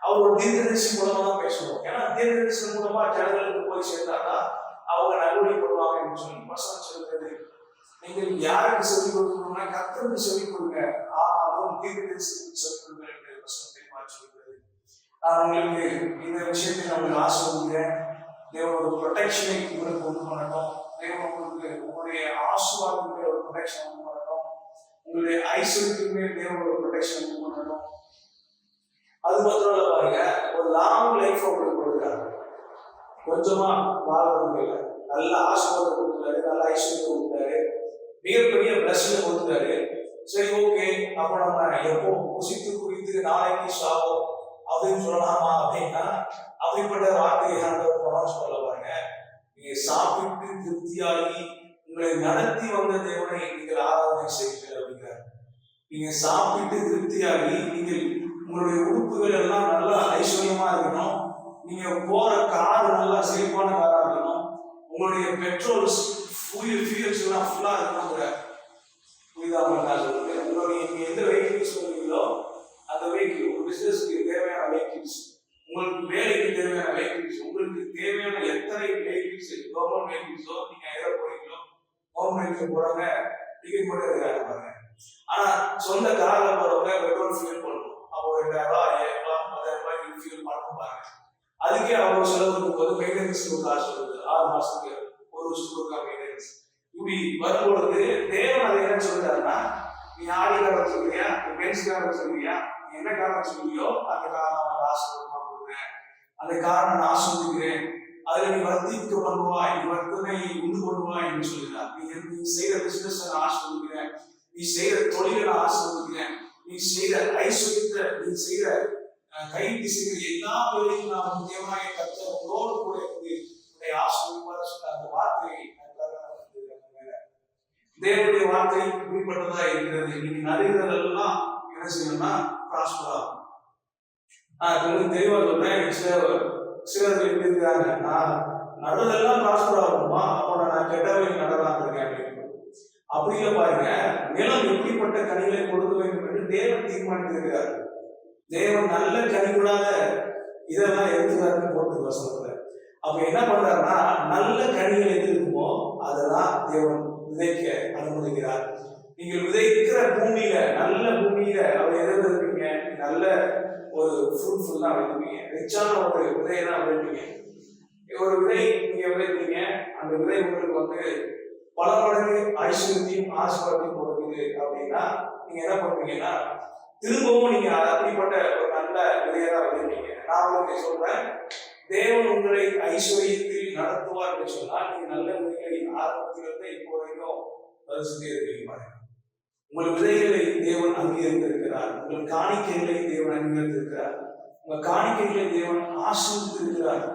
அவர் ஒரு தீர்க்கதரிசி மூலமா தான் பேசணும். ஏன்னா தீர்க்கதரிசனம் மூலமா ஜனங்களுக்கு போய் சேர்ந்தாதான் அவங்க நல்வழிப்படுவாங்க என்று சொல்லி வசனம் சொல்கிறது. நீங்கள் யாருக்கு சொல்லிக் கொடுக்கணும்னா கர்த்தருக்கு சொல்லிக் கொடுங்க, ஆனாலும் தீர்க்கதரிசிக்கு சொல்லிக் கொடுங்க என்று வசனத்தை சொல்கிறது. நான் உங்களுக்கு இந்த விஷயத்தை நான் உங்களுக்கு ஆசீர்வதிக்கிறேன். தேவனோட ப்ரொடெக்ஷனை உங்களுக்கு கொண்டு பண்ணட்டும். தேவன் உங்களுக்கு உங்களுடைய ஆசீர்வாதத்துக்கு ஒரு ப்ரொடெக்ஷன் கொண்டு பண்ணட்டும். உங்களுடைய ஐஸ்வர்யத்துக்குமே தேவனோட ப்ரொடெக்ஷன் கொண்டு பண்ணட்டும். அது மாத்திரம் இல்ல, பாருங்க, ஒரு லாங் லைஃப் உங்களுக்கு கொடுக்குறாரு. கொஞ்சமா வாழ்றது இல்லை, நல்ல ஆசீர்வாதம் கொடுத்துட்டாரு, நல்ல ஐஸ்வர்யம் கொடுத்தாரு, மிகப்பெரிய பிளஸ்ஸிங் கொடுத்தாரு. சரி, ஓகே, அப்ப நம்ம எப்போ புசித்து குடித்து நாளைக்கு சாவோம் அப்படின்னு சொல்லலாமா அப்படின்னா அப்படிப்பட்ட வார்த்தையை ஆண்டவர் ப்ரொனவுன்ஸ் பண்ண பாருங்க. நீங்க சாப்பிட்டு திருப்தியாகி உங்களை நடத்தி வந்த தேவனை நீங்கள் ஆராதனை செய்யுங்கள் அப்படிங்கிறார். நீங்க சாப்பிட்டு திருப்தியாகி நீங்கள் உங்களுடைய உறுப்புகள் எல்லாம் நல்லா ஐஸ்வர்யமா இருக்கணும், நீங்க போற கார் நல்லா செழிப்பான காரா இருக்கணும், உங்களுடைய பெட்ரோல்ஸ் ஃபியூல்ஸ் எல்லாம் ஃபுல்லா இருக்கணுங்கிற புரிதாமல் சொல்லுங்க. உங்களுடைய நீங்க எந்த வெஹிக்கிள்ஸ் சொல்றீங்களோ அந்த வெஹிக்கிள், ஒரு பிசினஸ்க்கு தேவையான வெஹிக்கிள்ஸ், உங்களுக்கு வேலைக்கு தேவையான வெஹிக்கிள்ஸ், உங்களுக்கு தேவையான எத்தனை வெஹிக்கிள்ஸ் கவர்மெண்ட் வெஹிக்கிள்ஸோ நீங்க எதை போறீங்களோ கவர்மெண்ட் போறவங்க டிக்கெட் போட்டு இருக்காங்க பாருங்க. ஆனா சொந்த கார்ல போறவங்க பெட்ரோல் ஃபியூல் பண்ணணும். அப்போ 2000 ரூபாய் 5000 ரூபாய்க்கு ஃபியூல் பண்ணணும் பாருங்க. அதுக்கே அவங்க செலவுக்கு போது மெயின்டெனன்ஸ் காசு வருது. 6 மாசத்துக்கு ஒரு வருஷத்துக்கு ஒரு மெயின்டெனன்ஸ். இப்படி வரும்பொழுது தேவன் அதை என்ன சொல்றாருன்னா, நீ ஆடி காரணம் சொல்றியா, நீ பென்ஸ் காரணம் சொல்றியா, நீ என்ன காரணம் சொல்றியோ அந்த காரணம் நான் ஆசீர்வாதமா கொடுக்குறேன், அந்த காரணம் நான் ஆசீர்வதிக்கிறேன், அதுல நீ வர்த்திக்க பண்ணுவாய், நீ வர்த்தனை உண்டு பண்ணுவாய் என்று சொல்கிறார். நீ செய்யற பிசினஸ் நான் ஆசீர்வதிக்கிறேன், நீ செய்யற தொழிலை நான் ஆசீர்வதிக்கிறேன், நீ செய்யற ஐஸ்வர்யத்தை, நீ செய்யற கைக்கு செய்கிற எல்லா வேலையும் நான் தேவனாய கர்த்தர் உங்களோடு கூட இருந்து உன்னை ஆசீர்வதிப்பார் சொன்ன அந்த வார்த்தையை தேவனுடைய வார்த்தை குறிப்பிட்டதா இருக்கிறது. நீங்க நடுகிறதெல்லாம் என்ன செய்யணும்னா பிராஸ்பர் ஆகும். உங்களுக்கு தெளிவா சொல்றேன். சிலர் எப்படி இருக்காங்க, நான் நடுறதெல்லாம் பிராஸ்பர் ஆகுமா, அப்போ நான் கெட்டவை நடலாம் இருக்கேன் அப்படின்னு. அப்படி இல்லை பாருங்க, நிலம் எப்படிப்பட்ட கனிகளை கொடுக்க வேண்டும் என்று தேவன் தீர்மானித்திருக்கிறார். தேவன் நல்ல கனி கூடாத இதெல்லாம் எடுத்துக்காருன்னு போட்டு வசனத்துல. அப்ப என்ன பண்றாருன்னா, நல்ல கனிகள் எது இருக்குமோ அதெல்லாம் தேவன் விதைக்க அனுமதிக்கிறார். நீங்கள் விதைக்கிற பூமியில, நல்ல பூமியில அவர் எதை விதைப்பீங்க, நல்ல ஒரு ஃப்ரூட்ஃபுல் தான் விதைப்பீங்க, ரிச்சான ஒரு விதையை தான் விதைப்பீங்க. ஒரு விதை நீங்க விதைப்பீங்க, அந்த விதை உங்களுக்கு பல மடங்கு ஐஸ்வர்யத்தையும் ஆசீர்வாதத்தையும் கொடுக்குது அப்படின்னா நீங்க என்ன பண்ணுவீங்கன்னா திரும்பவும் நீங்க அப்படிப்பட்ட ஒரு நல்ல விதையை தான் விதைப்பீங்க. நான் உங்களுக்கு சொல்றேன், தேவன் உங்களை ஐஸ்வர்யத்தில் நடத்துவார் என்று சொன்னால் நீங்க நல்ல விதைகளை ஆரம்பத்திலிருந்து இப்போ வரைக்கும் வரிசையே இருக்கீங்க. உங்கள் விதைகளை தேவன் அங்கீகரித்திருக்கிறார், உங்கள் காணிக்கைகளை தேவன் அங்கீகரித்திருக்கிறார், உங்கள் காணிக்கைகளை தேவன் ஆசீர்வதித்திருக்கிறார்.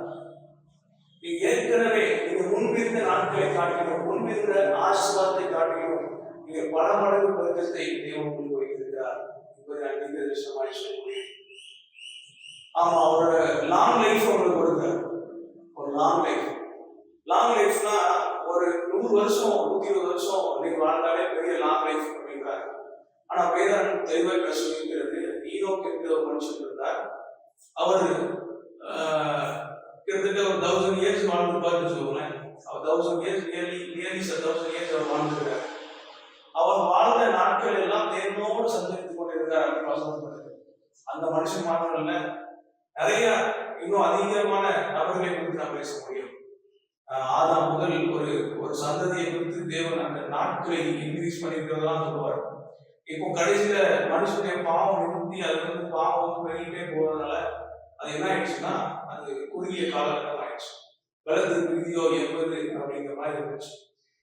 நீங்க ஏற்கனவே நீங்க முன்பிருந்த நாட்களை காட்டிலும், முன்பிருந்த ஆசீர்வாதத்தை காட்டிலும் நீங்க பல மடங்கு பெருக்கத்தை தேவன் உங்களுக்கு வைத்திருக்கிறார் என்பதை அங்கீகரிசமாய் சொல்லுவேன். ஆமா, ஒரு லாங் லைஃப் உங்களுக்கு கொடுத்தார். ஒரு லாங் லைஃப்னா ஒரு 100 வருஷம் 120 வருஷம் நீங்க வாழ்ந்தாலே பெரிய லாங் லைஃப் அப்படின்றாரு. ஆனா வேதாந்தம் தெளிவாக சொல்லியிருக்கிறது, ஈனோக்கு என்கிற ஒரு மனுஷன் இருந்தார். அவர் கிட்டத்தட்ட ஒரு 1000 இயர்ஸ் வாழ்ந்துருப்பாருன்னு சொல்லுவேன். அவர் 1000 இயர்ஸ் அவர் வாழ்ந்துருக்காரு. அவர் வாழ்ந்த நாட்கள் எல்லாம் தேர்வோடு சந்தரித்துக் கொண்டிருந்தார் அப்படின்னு வசனப்படுது. அந்த மனுஷன் மாத்திரமல்ல, நிறைய இன்னும் அதிகமான நபர்களை குறித்து நான் பேச முடியும். ஆதாம் முதல் ஒரு சந்ததியை குறித்து தேவன் அந்த நாட்களை இன்க்ரீஸ் பண்ணிருக்கிறதெல்லாம் சொல்லுவார். இப்போ கடைசியில மனுஷனுடைய பாவம் நிறுத்தி அது பாவம் பெருகிட்டே போறதுனால அது என்ன ஆயிடுச்சுன்னா அது குறுகிய காலகட்டம் ஆயிடுச்சு. பலத்தின் விதியோ 80 அப்படிங்கிற மாதிரி இருந்துச்சு.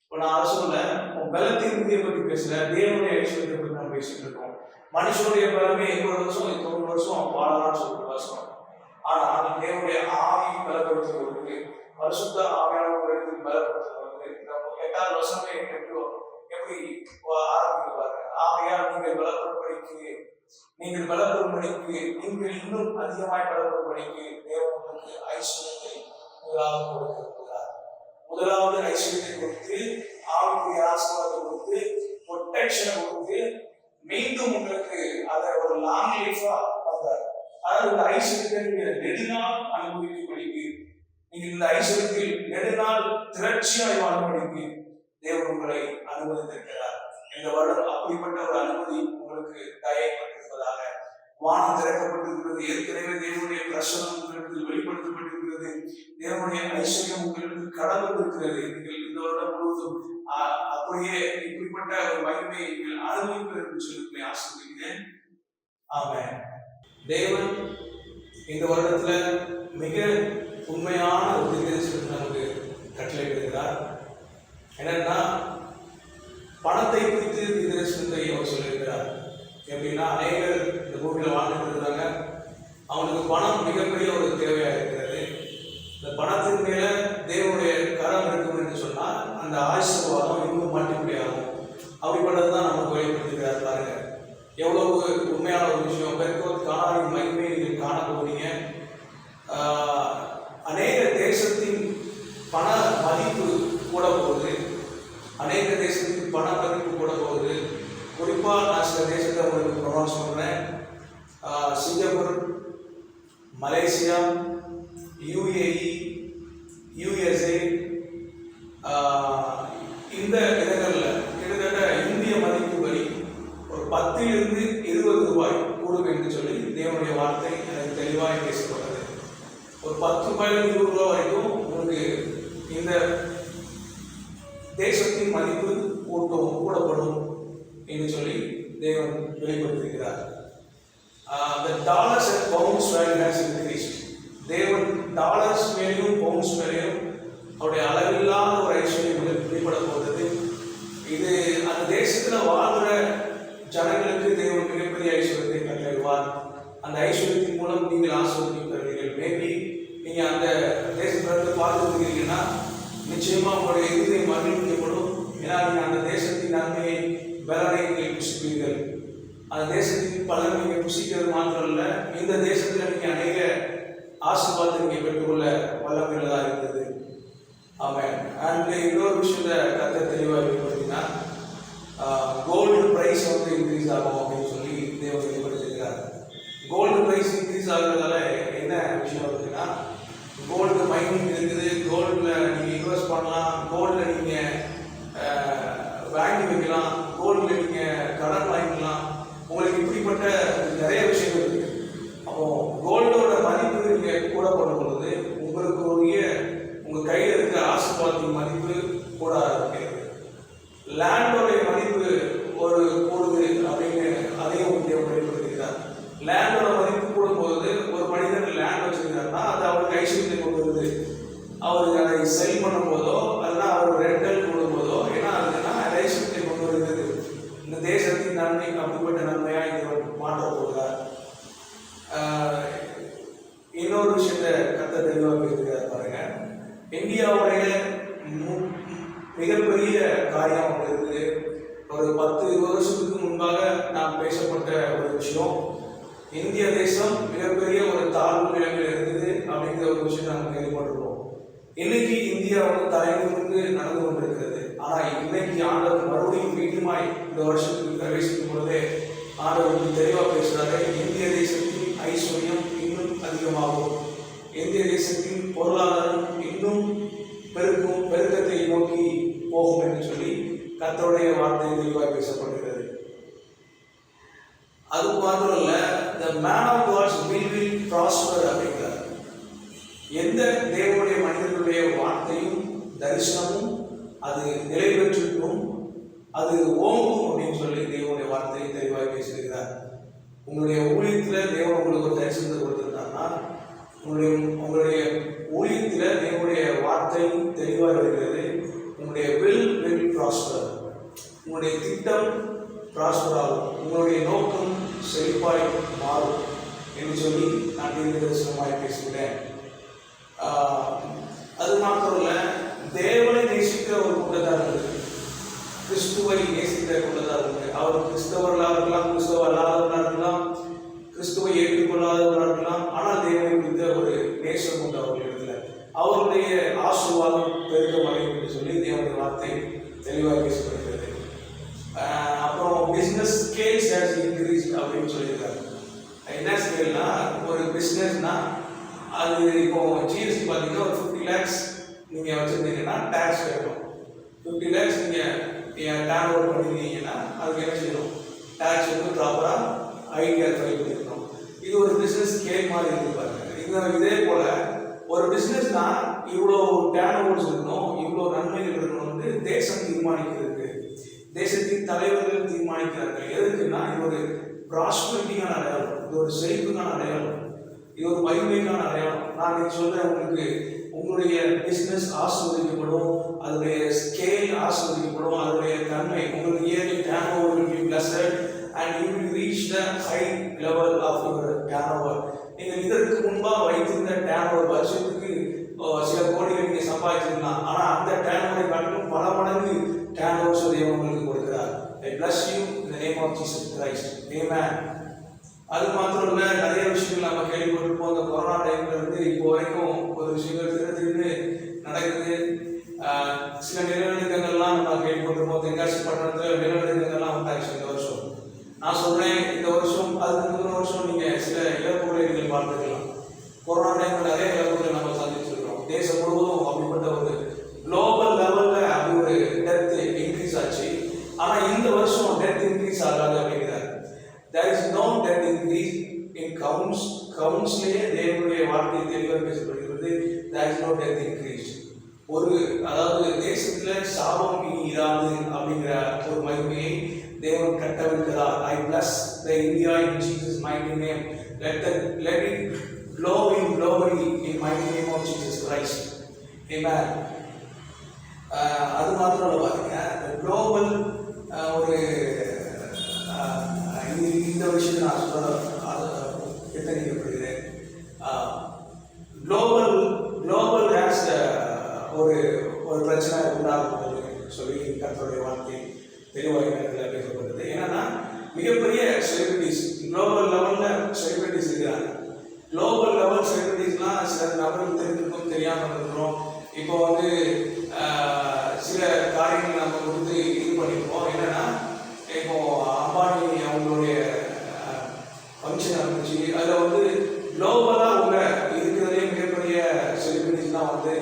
இப்போ நான் அரசுல பலத்தின் விதியை பற்றி பேசல, தேவனுடைய ஐஸ்வர்யத்தை பற்றி நான் பேசிட்டு இருக்கோம். மனுஷனுடைய பலமே 80 வருஷம் 90 வருஷம் வாழலாம்னு சொல்லிட்டு வருஷம். ஆனா தேவனுடைய ஆவி பலப்படுத்துவதற்கு, பரிசுத்த ஆவியானவர்களுக்கு பலப்படுத்துவதற்கு 8ஆவது வருஷமே எப்படி ஆரம்பிப்பாரு. ஆகையால் நீங்கள் பலப்படும்படிக்கு நீங்கள் இன்னும் அதிகமாய் பலப்படும்படிக்கு தேவனுக்கு ஐஸ்வர்யத்தை முதலாவது கொடுக்கிறார். முதலாவது ஐஸ்வர்யத்தை கொடுத்து, ஆவிக்குரிய ஆசீர்வாதத்தை கொடுத்து, ப்ரொடெக்ஷனை கொடுத்து மீண்டும் உங்களுக்கு அதை ஒரு லாங் லைஃபா பண்றாரு. அதாவது இந்த ஐஸ்வர்யத்தை நீங்க நெடுநாள் அனுபவிக்கும்படிக்கு, நீங்க இந்த ஐஸ்வர்யத்தில் நெடுநாள் திரட்சியாய் வாழும்படிக்கு தேவன் உங்களை அனுமதித்திருக்கிறார். இந்த வருடம் அப்படிப்பட்ட ஒரு அனுமதி உங்களுக்கு தயப்பட்டிருப்பதாக. வானம் திறக்கப்பட்டிருக்கிறது. ஏற்கனவே தேவனுடைய பிரசனம் உங்களிடத்தில் வெளிப்படுத்தப்பட்டிருக்கிறது. தேவனுடைய ஐஸ்வர்யம் உங்களிடத்தில் கடந்து இருக்கிறது. நீங்கள் இந்த வருடம் முழுவதும் அப்படியே இப்படிப்பட்ட ஒரு மகிமையை நீங்கள் அனுபவிப்பது என்று சொல்லி ஆசீர்வதிக்கிறேன். ஆமென். தேவன் இந்த வருடத்துல மிக உண்மையான ஒரு தீர்க்கதரிசனத்தை நமக்கு கட்டளையிடுகிறார். என்னன்னா, பணத்தை குறித்து தீர்க்கதரிசனத்தை அவர் சொல்லியிருக்கிறார். எப்படின்னா, அநேகர் இந்த பூமியில வாழ்ந்துட்டு இருக்கிறாங்க. அவனுக்கு பணம் மிகப்பெரிய ஒரு தேவையாக இருக்கிறது. இந்த பணத்தின் மேல தேவனுடைய கரம் இருக்கும் என்று சொன்னால் அந்த ஆசீர்வாதம் இன்னும் மல்டிப்ளை ஆகும். அப்படிப்பட்டதுதான் நமக்கு வெளிப்படுத்துகிறார். பாருங்க, எவ்வளவு உண்மையான ஒரு விஷயம். பெருக்கோத் காணாவின் மகிமையை நீங்கள் காண போறீங்க. அநேக தேசத்தின் பண மதிப்பு கூட போகுது. அநேக தேசத்தின் பண மதிப்பு கூட போகுது. குறிப்பாக நான் சில தேசத்தை உங்களுக்கு ப்ரொனவுன்ஸ் பண்ணுறேன். சிங்கப்பூர், மலேசியா, UAE, USA, இந்த இடங்களில் கிட்டத்தட்ட இந்திய மதிப்புபடி ஒரு 10 to 20 ரூபாய் கூடும் என்று சொல்லி தேவனுடைய வார்த்தை எனக்கு தெளிவாக பேசப்பட்டது. ஒரு 10 ரூபாயிலிருந்து 20 ரூபாய் வரைக்கும் உங்களுக்கு இந்த தேசத்தின் மதிப்பு கூடப்படும் என்று சொல்லி தேவன் வெளிப்படுத்தியிருக்கிறார். The dollars and pounds value has increased. தேவன் டாலர்ஸ் மேலேயும் பவுண்ட்ஸ் மேலேயும் அவருடைய அளவில்லாத ஒரு ஐஸ்வர்யம் வெளிப்பட போகிறது. இது அந்த தேசத்தில் வாழ்கிற ஜனங்களுக்கு தேவன் மிகப்பெரிய ஐஸ்வர்யத்தை கட்டளையிடுவார். அந்த ஐஸ்வர்யத்தின் மூலம் நீங்கள் ஆசீர்வதிக்கப்படுவீர்கள். மேபி நீங்கள் அந்த தேசத்திலிருந்து பார்த்துருக்கீங்கன்னா நிச்சயமாக உங்களுடைய இருதயம் மகிழ்விக்கப்படும். ஏன்னா நீங்கள் அந்த தேசத்தின் நன்மையை பலனை நீங்கள் புசிப்பீர்கள். அந்த தேசத்தின் பலன் நீங்கள் புசிக்கிறது மாத்திரம் இல்லை, இந்த தேசத்தில் நீங்கள் அநேக ஆசீர்வாதத்தை நீங்கள் பெற்றுக்கொள்ள வல்லமையுள்ளதாக இருக்கிறது. ஆமாம். அண்ட் இன்னொரு விஷயத்தை கர்த்தர் தெளிவாக வெளிப்படுத்தினா, கோல்டு ப்ரைஸ் வந்து இன்க்ரீஸ் ஆகும் அப்படின்னு சொல்லி தேவன் வெளிப்படுத்தியிருக்கிறார். கோல்டு ப்ரைஸ் இன்க்ரீஸ் ஆகுறதால என்ன விஷயம் இருக்குன்னா, கோல்டு மைனிங் இருக்குது. கோல்டில் நீங்கள் இன்வெஸ்ட் பண்ணலாம், கோல்டில் நீங்கள் வாங்கி வைக்கலாம், கோல்டில் நீங்கள் கடன் வாங்கிக்கலாம். உங்களுக்கு இப்படிப்பட்ட நிறைய விஷயங்கள் இருக்குது. அப்போ கோல்டோட மதிப்பு நீங்கள் கூட பண்ணும் பொழுது உங்களுக்கு உங்கள் கையில் இருக்கிற ஆசீர்வாதத்தின் மதிப்பு கூட ஆரம்பிக்கிறது. லேண்டோடைய மதிப்பு ஒரு கூடுது அப்படின்னு அதையும் வெளிப்படுத்துகிறார். லேண்டோட மதிப்பு கூடும்போது ஒரு மனிதன் லேண்ட் வச்சிருக்காருன்னா அது அவருக்கு ஐஸ்வர்யத்தை கொண்டு வருது. அவருக்கு அதை செல் பண்ணும் போதோ அல்லனா அவர் ரெண்டல் கொடுக்கும்போதோ ஏன்னா அதுன்னா ஐஸ்வர்யத்தை கொண்டு வருகிறது. இந்த தேசத்தின் நன்மை அப்படிப்பட்ட நன்மையாக இவர் மாற்ற போகிறார். இன்னொரு விஷயத்தை கர்த்தர் தெளிவாக பேசுகிறார். பாருங்க, இந்தியாவுடைய மிகப்பெரிய காரியம் ஒன்று இருக்குது. ஒரு 10-20 வருஷத்துக்கு முன்பாக நாம் பேசப்பட்ட ஒரு விஷயம், இந்திய தேசம் மிகப்பெரிய ஒரு தாழ்வு நிலைமையில் இருக்குது அப்படிங்கிற ஒரு விஷயத்தை நம்ம கேள்விப்பட்டிருக்கோம். இன்னைக்கு இந்தியா வந்து தலைமுறைக்கு நடந்து கொண்டிருக்கிறது. ஆனால் இன்னைக்கு ஆண்டவர் மறுபடியும் மீண்டுமாய் இந்த வருஷத்துக்கு பிரவேசிக்கும் பொழுதே ஆண்டவர் தெளிவாக பேசுகிறாரு. இந்திய தேசத்தின் ஐஸ்வர்யம் இன்னும் அதிகமாகும். இந்திய தேசத்தின் பொருளாதாரம் இன்னும் பெருக்கத்தை நோக்கி போகும் என்று சொல்லி கர்த்தருடைய வார்த்தை தெளிவாக பேசப்படுகிறது. அது மாத்திரம் இல்ல, the man of God's will prosper அப்படிங்கிறார். எந்த தேவனுடைய மனிதர்களுடைய வார்த்தையும் தரிசனமும் அது நிலை பெற்றிருக்கும், அது ஓங்கும் அப்படின்னு சொல்லி தேவனுடைய வார்த்தையை தெளிவாக பேசியிருக்கிறார். உங்களுடைய ஊழியத்தில் தேவன் உங்களுக்கு ஒரு தரிசனத்தை கொடுத்திருந்தாங்கன்னா, உங்களுடைய ஊழியத்தில் தேவனுடைய வார்த்தையும் தெளிவாக இருக்கிறது. உங்களுடைய வில் ப்ராஸ்பர், உங்களுடைய திட்டம் ப்ராஸ்பர் ஆகும், உங்களுடைய நோக்கம் செழிப்பாய் மாறும் என்று சொல்லி நான் தீர்க்கதரிசனமாய் பேசுகிறேன். அது மாத்திரம் இல்லை, தேவனை நேசிக்கிற ஒரு கூட்டத்தார் இருக்கு, கிறிஸ்துவை நேசிக்கிற கூட்டத்தார் இருக்கு. அவர் கிறிஸ்தவர்களாக இருக்கலாம், கிறிஸ்தவ அல்லாதவர்களாக இருக்கலாம், கிறிஸ்துவை ஏற்றுக்கொள்ளாதவர்களாக இருக்கலாம். ஆனால் தேவனை குறித்த ஒரு நேசம் உண்டு அவர்களிடத்துல. அவருடைய ஆசீர்வாதம் பெருக்க வகையும் என்று சொல்லி தேவனுடைய வார்த்தை தெளிவாக பேசப்படுகிறது. அப்படின்னு சொல்லியிருக்காரு. என்ன ஸ்கேல்னா, ஒரு பிஸ்னஸ்னா அது இப்போ ஜிஎஸ்டி பார்த்தீங்கன்னா ஒரு 50 lakhs நீங்கள் வச்சுருந்தீங்கன்னா டேக்ஸ் கட்டணும். 50 lakhs நீங்கள் டேர்ன் ஓவர் பண்ணியிருந்தீங்கன்னா அதுக்கு என்ன செய்யணும், டேக்ஸ் வந்து ப்ராப்பராக ஐடிஆர் ஃபைல் பண்ணியிருக்கணும். இது ஒரு பிஸ்னஸ் ஸ்கேல் மாதிரி இருக்கு பாருங்க. இதே போல் ஒரு பிஸ்னஸ்னா இவ்வளோ டேர்ன் ஓவர்ஸ் இருக்கணும், இவ்வளோ நன்மைகள் இருக்கணும் வந்து தேசம் தீர்மானிக்கிறதுக்கு, தேசத்தின் தலைவர்கள் தீர்மானிக்கிறார்கள். எதுக்குன்னா இது ஒரு ப்ராஸ்பரிட்டிக்கான அடையாளம், இது ஒரு செழிப்புக்கான அடையாளம், இது ஒரு மகிமைக்கான அடையாளம். நான் நீங்கள் சொல்கிறேன், உங்களுக்கு உங்களுடைய பிஸ்னஸ் ஆசீர்வதிக்கப்படும், அதனுடைய ஸ்கேல் ஆசீர்வதிக்கப்படும், அதனுடைய தன்மை உங்களுக்கு early turn over will be blessed and you will reach the high level of your turnover. நீங்கள் இதற்கு முன்பாக வைத்திருந்த டேர்ன் ஓவர் வருஷத்துக்கு சில கோடிகள் நீங்கள் சம்பாதிச்சிருக்கலாம், ஆனால் அந்த டேர்ன் ஓவரை காட்டிலும் பல மடங்கு டேர்ன் ஓவர்ஸ் தேவன் உங்களுக்கு கொடுக்கிறார். I bless you in the name of Jesus Christ. Amen. அது மாத்திரம் இல்லை, நிறைய விஷயங்கள் நம்ம கேள்விப்பட்டிருப்போம். இந்த கொரோனா டைம்ல இருந்து இப்போ வரைக்கும் ஒரு விஷயங்கள் திரு நடக்குது. சில நிலநடுக்கங்கள்லாம் நம்ம கேள்விப்பட்டிருப்போம். தென்காசி பட்டணத்தில் நிலநடுக்கங்கள்லாம் உண்டாச்சு இந்த வருஷம். நான் சொல்றேன், இந்த வருஷம் அதுக்கு முந்தின வருஷம் நீங்க சில இழப்புகளை நீங்கள் பார்த்துக்கலாம். கொரோனா டைம்ல நிறைய இழப்புகளை நம்ம சந்திச்சிருக்கிறோம். தேசம் முழுவதும் அப்படிப்பட்ட ஒரு குளோபல் லெவல்ல அப்படி ஒரு டெத் இன்க்ரீஸ் ஆச்சு. ஆனா இந்த வருஷம் டெத் இன்க்ரீஸ் ஆகாது அப்படிங்கிறார். There is no death increase in counts. கவுன்ஸ்லேயே தேவனுடைய வார்த்தை தெளிவாக பேசப்படுகிறது. There is no death increase. அதாவது தேசத்தில் சாபம் இனி இராது அப்படிங்கிற ஒரு மகிமையை தேவன் கட்டவிழ்க்கிறார். I bless the India in Jesus' mighty name. Let it glow in glory in mighty name of Jesus Christ. Amen. அது மாத்திரம் இல்லை பாருங்க, குளோபல் ஒரு இந்த விஷயத்தை நான் எத்தனைக்கப்படுகிறேன். குளோபல் கேஸ் ஒரு பிரச்சனை உண்டாகும் சொல்லி கர்த்தருடைய வார்த்தை தெளிவாக நேரத்தில் பேசப்பட்டது. என்னன்னா, மிகப்பெரிய செலிபிரிட்டிஸ், குளோபல் லெவலில் செலிபிரிட்டிஸ் இருக்கிறாங்க. குளோபல் லெவல் செலிபிரிட்டிஸ்லாம் சில நபர்கள் தெரிஞ்சிருக்கும், தெரியாமல் இருக்கிறோம். இப்போ வந்து சில காரியங்கள் நம்ம கொடுத்து இது பண்ணியிருக்கோம். என்னன்னா, இப்போ அம்பானி அவங்களுடைய ஃபங்க்ஷன் ஆரம்பிச்சு அதில் வந்து குளோபலாக உள்ள இருக்கிறதே மிகப்பெரிய செலிபிரிட்டிஸ்லாம் வந்து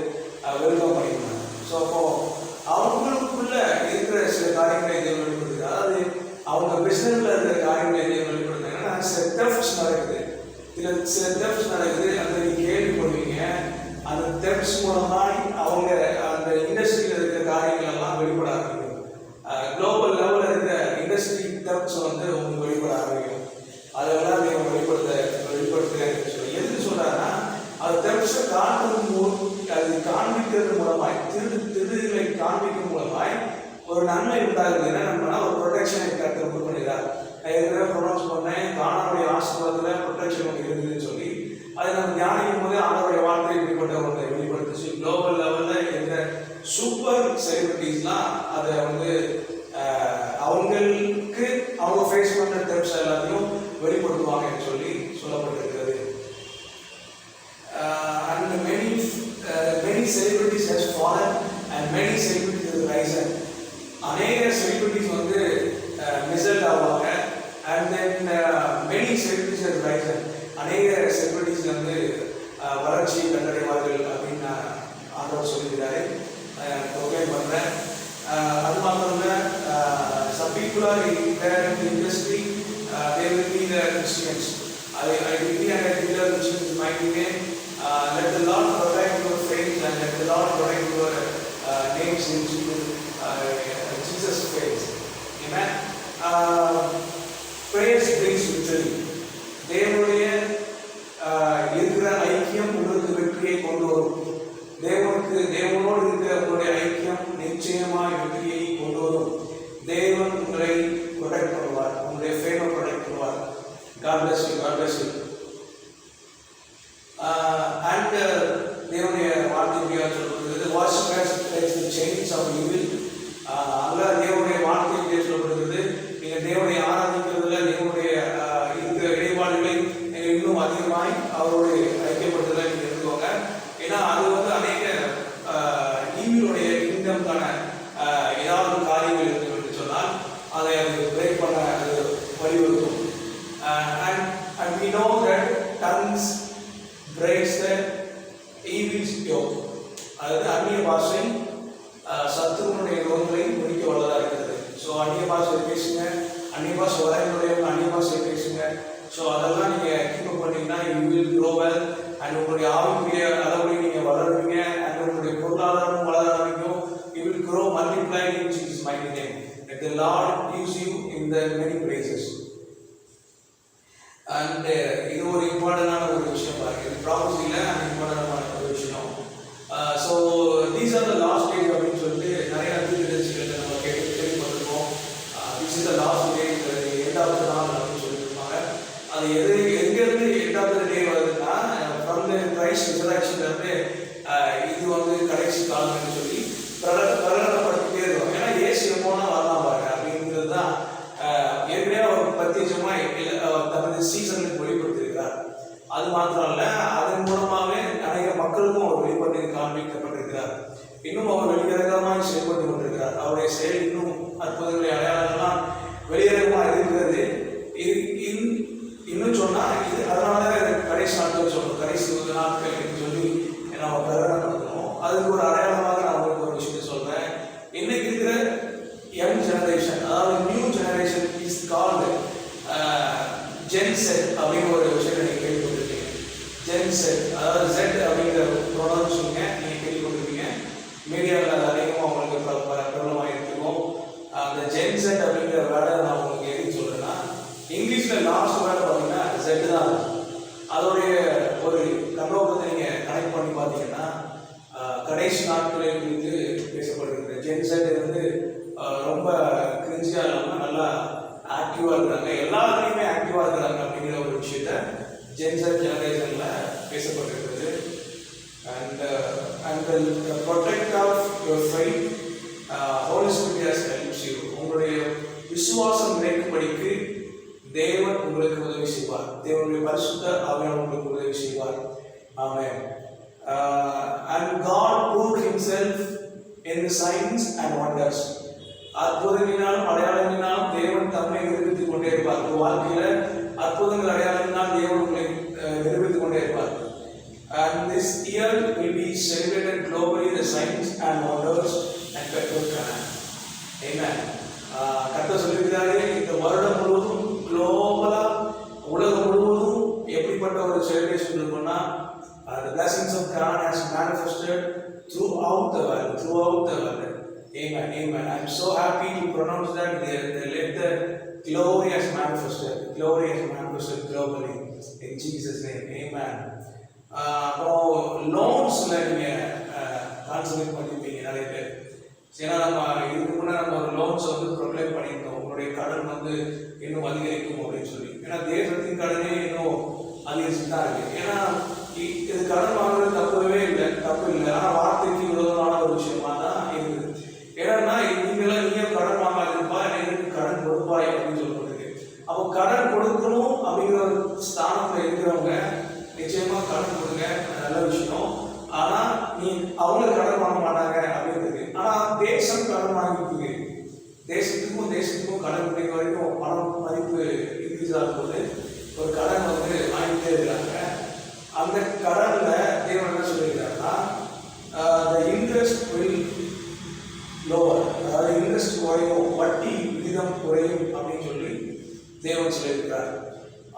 வெல்கம் பண்ணியிருந்தாங்க. ஸோ அப்போ அவங்களுக்குள்ள இருக்கிற சில காரியங்களை தேவன் வெளிப்படுத்துது. அதாவது அவங்க பிஸ்னஸில் இருக்கிற காரியங்களை தேவன் வெளிப்படுத்துது. ஏன்னா சில டெஃப்ட்ஸ் நடக்குது, சில டெஃப்ட்ஸ் நடக்குது. அந்த நீங்கள் கேள்விப்படுவீங்க. அந்த டெஃப்ட்ஸ் மூலமாக அவங்க அந்த இண்டஸ்ட்ரியில் இருக்கிற காரியங்கள் எல்லாம் வெளிப்பட ஆரம்பிக்கும். குளோபல் லெவலில் இருக்கிற இண்டஸ்ட்ரி டெஃப்ட்ஸ் வந்து உங்களுக்கு வெளிப்பட ஆரம்பிக்கும். அதெல்லாம் நீங்கள் வெளிப்படுத்துகிறேன்னு சொல்லி எதுக்கு சொல்கிறாங்கன்னா, அது டெஃப்ட்ஸை அது காண்பிக்கிறது மூலமாய், திருடுகளை காண்பிக்கும் மூலமாய் ஒரு நன்மை உண்டாகுது. என்ன நன்மைனா, ஒரு ப்ரொடெக்ஷனை கருத்து பண்ணுகிறார். நான் ஏற்கனவே ப்ரொனவுன்ஸ் பண்ணேன், காணாவுடைய ஆசீர்வாதத்தில் ப்ரொடெக்ஷன் ஒன்று இருக்குதுன்னு சொல்லி அதை நம்ம தியானிக்கும் போது அவருடைய வார்த்தை இப்படிப்பட்ட ஒன்றை வெளிப்படுத்துச்சு. குளோபல் லெவலில் இருக்கிற சூப்பர் செலிபிரிட்டிஸ்லாம் அதை வந்து அவங்களுக்கு அவங்க ஃபேஸ் பண்ணுற டெப்ஸ் எல்லாத்தையும் வெளிப்படுத்துவாங்கன்னு சொல்லி சொல்லப்பட்டிருக்கிறது. And many celebrities has fallen and many celebrities has risen. அநேக செலிபிரிட்டிஸ் வந்து மிசல்ட் ஆவாங்க. and then many celebrities has risen. அநேக செலிபிரிட்டிஸ் வந்து வளர்ச்சி கண்டடைவார்கள் அப்படின்னு ஆண்டவர் சொல்லியிருக்காரு. ப்ரொக்ளைம் பண்ணுறேன். அது மாத்திரம் இல்லை, some people are in the industry, they will be the Christians. I decree and I declare Christians in my name. Let the Lord protect your faith and let the Lord protect your names in Jesus' faith. Amen. Praise brings victory. தேவனுடைய இருக்கிற ஐக்கியம் உங்களுக்கு வெற்றியை கொண்டு வரும். தேவனோடு இருக்கிற உங்களுடைய ஐக்கியம் நிச்சயமாக வெற்றியை கொண்டு வரும். தேவன் உங்களை ப்ரொடெக்ட் பண்ணுவார், உங்களுடைய ஃபேவர் ப்ரொடெக்ட் பண்ணுவார். God bless you, God bless you. And தேவனுடைய வார்த்தையாக சொல்லப்படுகிறது, wash the chains of evil. அல்ல, தேவனுடைய வார்த்தையாக சொல்லப்படுகிறது, நீங்கள் தேவனை ஆராதிக்கிறதுல தேவனுடைய இருக்கிற இடைபாடுகளை நீங்கள் இன்னும் அதிகமாய் அவருடைய ஐக்கியப்படுறதை நீங்கள் எடுத்துக்கோங்க. ஏன்னா அது வந்து அநேக ஈவிலுடைய கிங்டம்கான ஏதாவது காரியங்கள் இருக்கு என்று சொன்னால் அதை அது பிரேக் பண்ண அது வழிவகுக்கும். tongues breaks the evil's yoke. அதாவது அந்நிய பாஷை சத்துருவனுடைய ரோகங்களை முடிக்க வல்லதா இருக்கிறது. ஸோ அந்நிய பாஷை பேசுங்க, அந்நிய பாஷை வரைமுறையவங்க அந்நிய பாஷை பேசுங்க. ஸோ அதெல்லாம் நீங்கள் கீப் பண்ணிங்கன்னா you will grow well. And உங்களுடைய ஆவிக்குரிய அளவுலையும் நீங்கள் வளருவீங்க. அண்ட் உங்களுடைய பொருளாதாரம் வளர ஆரம்பிக்கும். You will grow multiply in Jesus mighty name. Let the Lord use you in the many places. And இது ஒரு இம்பார்ட்டண்டான ஒரு விஷயம் பாருங்க. இது ப்ராபஸியில் இம்பார்ட்டண்டான ஒரு விஷயம். So these are the last days அப்படின்னு சொல்லிட்டு நிறைய தீர்க்கதரிசிகள் நம்ம கேள்விப்பட்டிருக்கோம். This is the last day, எட்டாவது நாள் அப்படின்னு சொல்லியிருப்பாங்க. அது எங்கேருந்து எட்டாவது டே வருதுன்னா ஃப்ரம் த கிரைஸ்ட் ரிசரக்ஷன்லேருந்து இது வந்து கடைசி காலம்னு சொல்லி பிரகடனப்படுத்திட்டே இருக்கும். ஏன்னா இயேசு எப்போனா வரலாம் பாருங்க அப்படிங்கிறது தான் ஏற்கனவே அவர் பிரத்யேகமாக தனது சீசனுக்கு வெளிப்படுத்தியிருக்கிறார். அது மாத்திரம் இல்லை, அதன் மூலமாகவே அநேக மக்களுக்கும் அவர் வெளிப்பட்டு காண்பிக்கப்பட்டிருக்கிறார். இன்னும் அவர் வெளியரங்கமாக செயல்பட்டு கொண்டிருக்கிறார். அவருடைய செயல் இன்னும் அற்புதங்களை அடையாளங்கள்லாம் வெளியரங்கமாக இருக்கிறது. இன்னும் சொன்னால் இது அதனால கடைசி நாட்கள் சொல்லணும், கடைசி நாட்கள் சொல்லி நம்ம பிரகடனப்படுத்தணும். அதுக்கு ஒரு அடையாளமாக நான் உங்களுக்கு ஒரு விஷயத்தை சொல்கிறேன். இன்னைக்கு இருக்கிற யங் ஜெனரேஷன், அதாவது new generation is called genset அப்படின்னு ஒரு விஷயத்தை நீங்கள் கேள்விப்பட்டிருக்கீங்க. ஜென்செட், அதாவது ஜெட் அப்படிங்கிற ப்ரொனவுன்ஸுங்க நீங்கள் கேள்விப்பட்டிருக்கீங்க. மீடியாவில் அது அதிகமாக உங்களுக்கு பிரபலமாக இருக்கும். அந்த ஜென்செட் அப்படிங்கிற வேர்டை நான் உங்களுக்கு எதுக்கு சொல்கிறேன்னா, இங்கிலீஷில் லாஸ்ட் வேர்டு பார்த்தீங்கன்னா ஜெட் தான். அதோடைய ஒரு கண்ணோக்கத்தை நீங்கள் கனெக்ட் பண்ணி பார்த்தீங்கன்னா கடைசி நாட்களை குறித்து பேசப்படுகிறது. ஜென்செட் வந்து ரொம்ப கிரிஞ்சியாக இல்லாமல் நல்லா ஆக்டிவாக இருக்கிறாங்க, எல்லாத்துலேயுமே ஆக்டிவாக இருக்கிறாங்க அப்படிங்கிற ஒரு விஷயத்த ஜென்செட் ஜெனரேஷனில் பேசப்பட்டிருக்கிறது. And protect of your faith, holy spirit has helps you. உங்களுடைய விசுவாசம் நிலைக்கும்படிக்கு தேவன் உங்களுக்கு உதவி செய்வார். தேவனுடைய பரிசுத்த ஆவியானவர் உங்களுக்கு உதவி செய்வார். ஆமென். And God proved himself in the signs and wonders. அற்புதங்களினாலும் அடையாளங்களினாலும் தேவன் தம்மை நிரூபித்துக் கொண்டே இருப்பார். வாழ்க்கையில் அற்புதங்கள் அடையாளங்களினால் தேவன் உங்களை நிரூபித்துக் கொண்டே இருப்பார். And this year will be celebrated globally, the signs and wonders and Pentecost Canaan. Amen. கர்த்தர் சொல்லியிருக்கிறாரே, இந்த வருடம் முழுவதும் குளோபலா உலகம் முழுவதும் எப்படிப்பட்ட ஒரு செலிப்ரேஷன் இருக்குன்னா, the blessings of God has manifested throughout the world. Amen, amen. I am so happy to pronounce that let the glory has manifested globally in Jesus' name. Amen. அப்புறம் லோன்ஸில் நீங்கள் கான்சன்ட்ரேட் பண்ணியிருப்பீங்க நிறைய பேர். ஏன்னா நம்ம இதுக்கு முன்னாடி நம்ம ஒரு லோன்ஸை வந்து ப்ரொக்ளைம் பண்ணியிருந்தோம், உங்களுடைய கடன் வந்து இன்னும் அதிகரிக்கும் அப்படின்னு சொல்லி. ஏன்னா தேசத்தின் கடனே இன்னும் அதிகரிச்சுட்டு தான் இருக்குது. ஏன்னா இது கடன் வாங்குறது தப்பு இல்லை, ஆனால் வார்த்தைக்கு விரோதமான ஒரு விஷயமா தான் இருக்குது. ஏன்னா நீங்களும் கடன் வாங்காதுப்பா, எனக்கு கடன் கொடுப்பாய் அப்படின்னு சொல்லப்படுது. அப்போ கடன் கொடுக்கணும் அப்படிங்கிற ஒரு ஸ்தானத்தில் இருக்கிறவங்க நிச்சயமாக கடன் கொடுங்க, நல்ல விஷயம். ஆனால் அவங்க கடன் வாங்க மாட்டாங்க அப்படின்றது. ஆனால் தேசம் கடன் வாங்கிட்டு தேசத்துக்கும் கடன் கிடைக்க வரைக்கும் பணம் மதிப்பு இன்க்ரீஸ் ஆகும்போது ஒரு கடன் வந்து வாங்கிட்டே இருக்கிறாங்க. அந்த கடனில் தேவன் என்ன சொல்லியிருக்காருன்னா, the interest will lower, அதாவது இன்ட்ரெஸ்ட் குறையும், வட்டி விகிதம் குறையும் அப்படின்னு சொல்லி தேவன் சொல்லியிருக்கிறார்.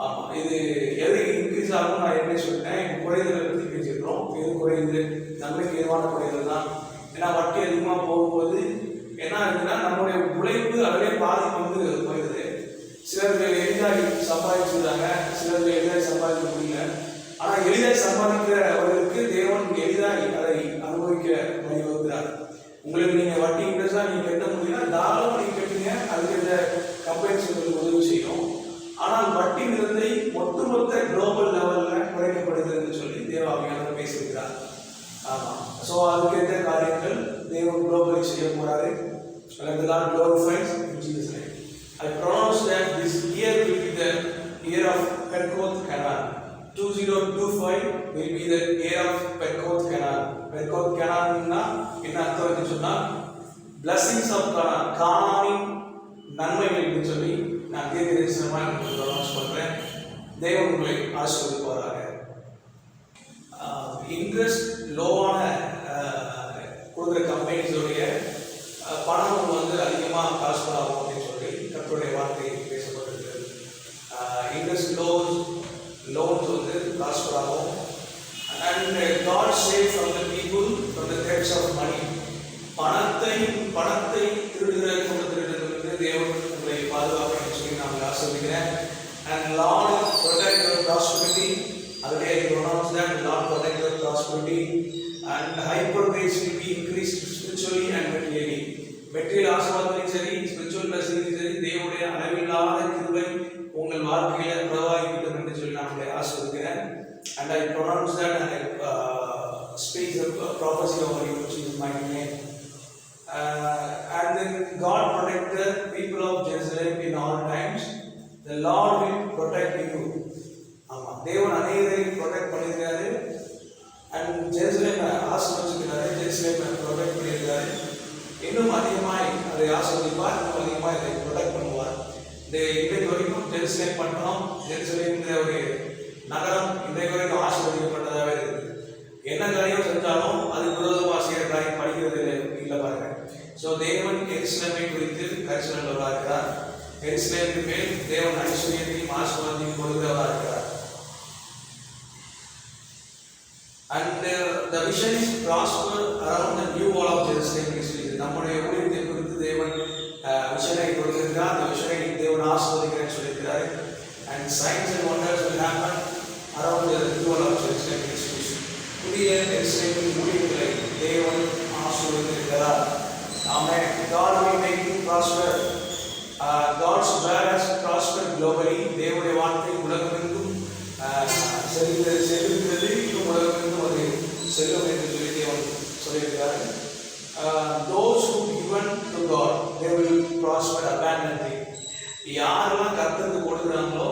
ஆமாம், இது எது இன்க்ரீஸ் ஆகும் நான் என்ன சொல்லிட்டேன், குறைதலை பற்றி பேசியிருக்கிறோம். எது குறையுது? நன்மைக்கு எதுவான குறைதல் தான். ஏன்னா வட்டி அதிகமாக போகும்போது என்ன ஆகுதுன்னா, நம்மளுடைய உழைப்பு அதிலே பாதி வந்து போயிடுது. சிலர்கள் எளிதாக சம்பாதிச்சுருந்தாங்க, சிலர்கள் எளிதாக சம்பாதிக்க முடியல. ஆனால் எளிதாக சம்பாதிக்கிறவர்களுக்கு தேவன் எளிதாக அதை அனுபவிக்க வழிவகுக்கிறார். உங்களுக்கு நீங்கள் வட்டி இன்ட்ரெஸ்டாக நீங்கள் கட்ட முடியும்னா தாராளமாக நீங்கள் கட்டுங்க, அதுக்கு இந்த கம்பெனிஸ் உங்களுக்கு உதவி செய்யும். ஆனால் வட்டி நிறத்தை ஒட்டுமொத்த குளோபல் லெவலில் குறைக்கப்படுகிறதுன்னு சொல்லி தேவாவியானவர் பேசியிருக்கிறார். ஆமாம், ஸோ அதுக்கேற்ற காரியங்கள் தேவன் குளோபலி செய்ய போகிறாரு. Let the Lord glorified in Jesus' name. I pronounce that this year will be the year of Pentecost Canaan. 2025 will be the year of Pentecost Canaan. Pentecost Canaan என்ன அர்த்தம் சொன்னால் blessings of Canaan, கானானின் நன்மைகள் என்று சொல்லி நான் தீர்க்கதரிசனமாக pronounce பண்ணுறேன். தேவன் உங்களை ஆசீர்வதிப்பாராக. இன்ட்ரெஸ்ட் லோவான கொடுக்குற கம்பெனிஸோடைய பணம் வந்து அதிகமாக ப்ராஸ்பர் ஆகும் அப்படின்னு சொல்லி கர்த்தருடைய வார்த்தை பேசப்பட்டிருக்கிறது. இன்ட்ரெஸ்ட் லோன்ஸ் வந்து ப்ராஸ்பர் ஆகும். And God saved from the people from the threats of money. பணத்தை திருடுகிற குடும்பத்திலிருந்து தேவன் உங்களை பாதுகாப்பு சொல்லி நான் ஆசீர்வதிக்கிறேன். And Lord protect your prosperity. Again I pronounce that Lord protect your prosperity and hyper grace will be increased spiritually and materially. Material ஆசீர்வாதத்திலும் சரி ஸ்பிரிச்சுவல் பிளஸிங்கும் சரி தேவனுடைய அளவில்லாத கிருபை உங்கள் வாழ்க்கையில பிரவாகிக்கட்டும் என்று சொல்லி நான் உங்களை ஆசீர்வதிக்கிறேன். And I pronounce that and I speak the prophecy over you, which is my name. And then God protect the people of Jerusalem in all times. The Lord will protect you. ஆமா, தேவன் அநேகரை protect பண்ணியிருக்காரு. And ஜெருசலேமை ஆசீர்வதிக்கிறாரு, ஜெருசலேமை protect பண்ணியிருக்காரு. இன்னும் அதிகமாய் அதை ஆசீர்வதிப்பார், இன்னும் அதிகமாக அதை ப்ரொடெக்ட் பண்ணுவார். இன்றைக்கு வரைக்கும் ஜெருசலேம் பட்டணம், ஜெருசலேம்ங்கிற ஒரு நகரம் இன்றைக்கு வரைக்கும் ஆசீர்வதிக்கப்பட்டதாகவே இருக்குது. என்ன காரியம் செஞ்சாலும் அது விரோதமாக செய்கிற காரியம் படிக்கிறது இல்லை பாருங்க. ஸோ தேவன் எருசலேமை குறித்து கரிசனம் உள்ளவராக இருக்கிறார். எருசலேமின் மேல் தேவன் ஐஸ்வர்யத்தையும் ஆசீர்வாதத்தையும் கொடுக்கிறவராக இருக்கிறார். And the vision is prosper around the new wall of Jerusalem. நம்முடைய ஊழியத்தை குறித்து தேவன் விஷனை கொடுத்திருக்கிறார். அந்த விஷனை தேவன் ஆசீர்வதிக்கிறேன்னு சொல்லியிருக்கிறார். And signs and wonders will happen around the new wall of Jerusalem. புதிய எருசலேமின் ஊழியங்களை தேவன் ஆசீர்வதிக்கிறார். Amen. God will make you prosper. God's word has prospered globally. தேவனுடைய வார்த்தை உலகமெங்கும் செல்கிறது. இன்னும் உலகமெங்கும் அது செல்லும் என்று சொல்லி தேவன் சொல்லியிருக்கிறார். Those who given to God, they will prosper abundantly. யாரெல்லாம் கர்த்தருக்கு கொடுக்குறாங்களோ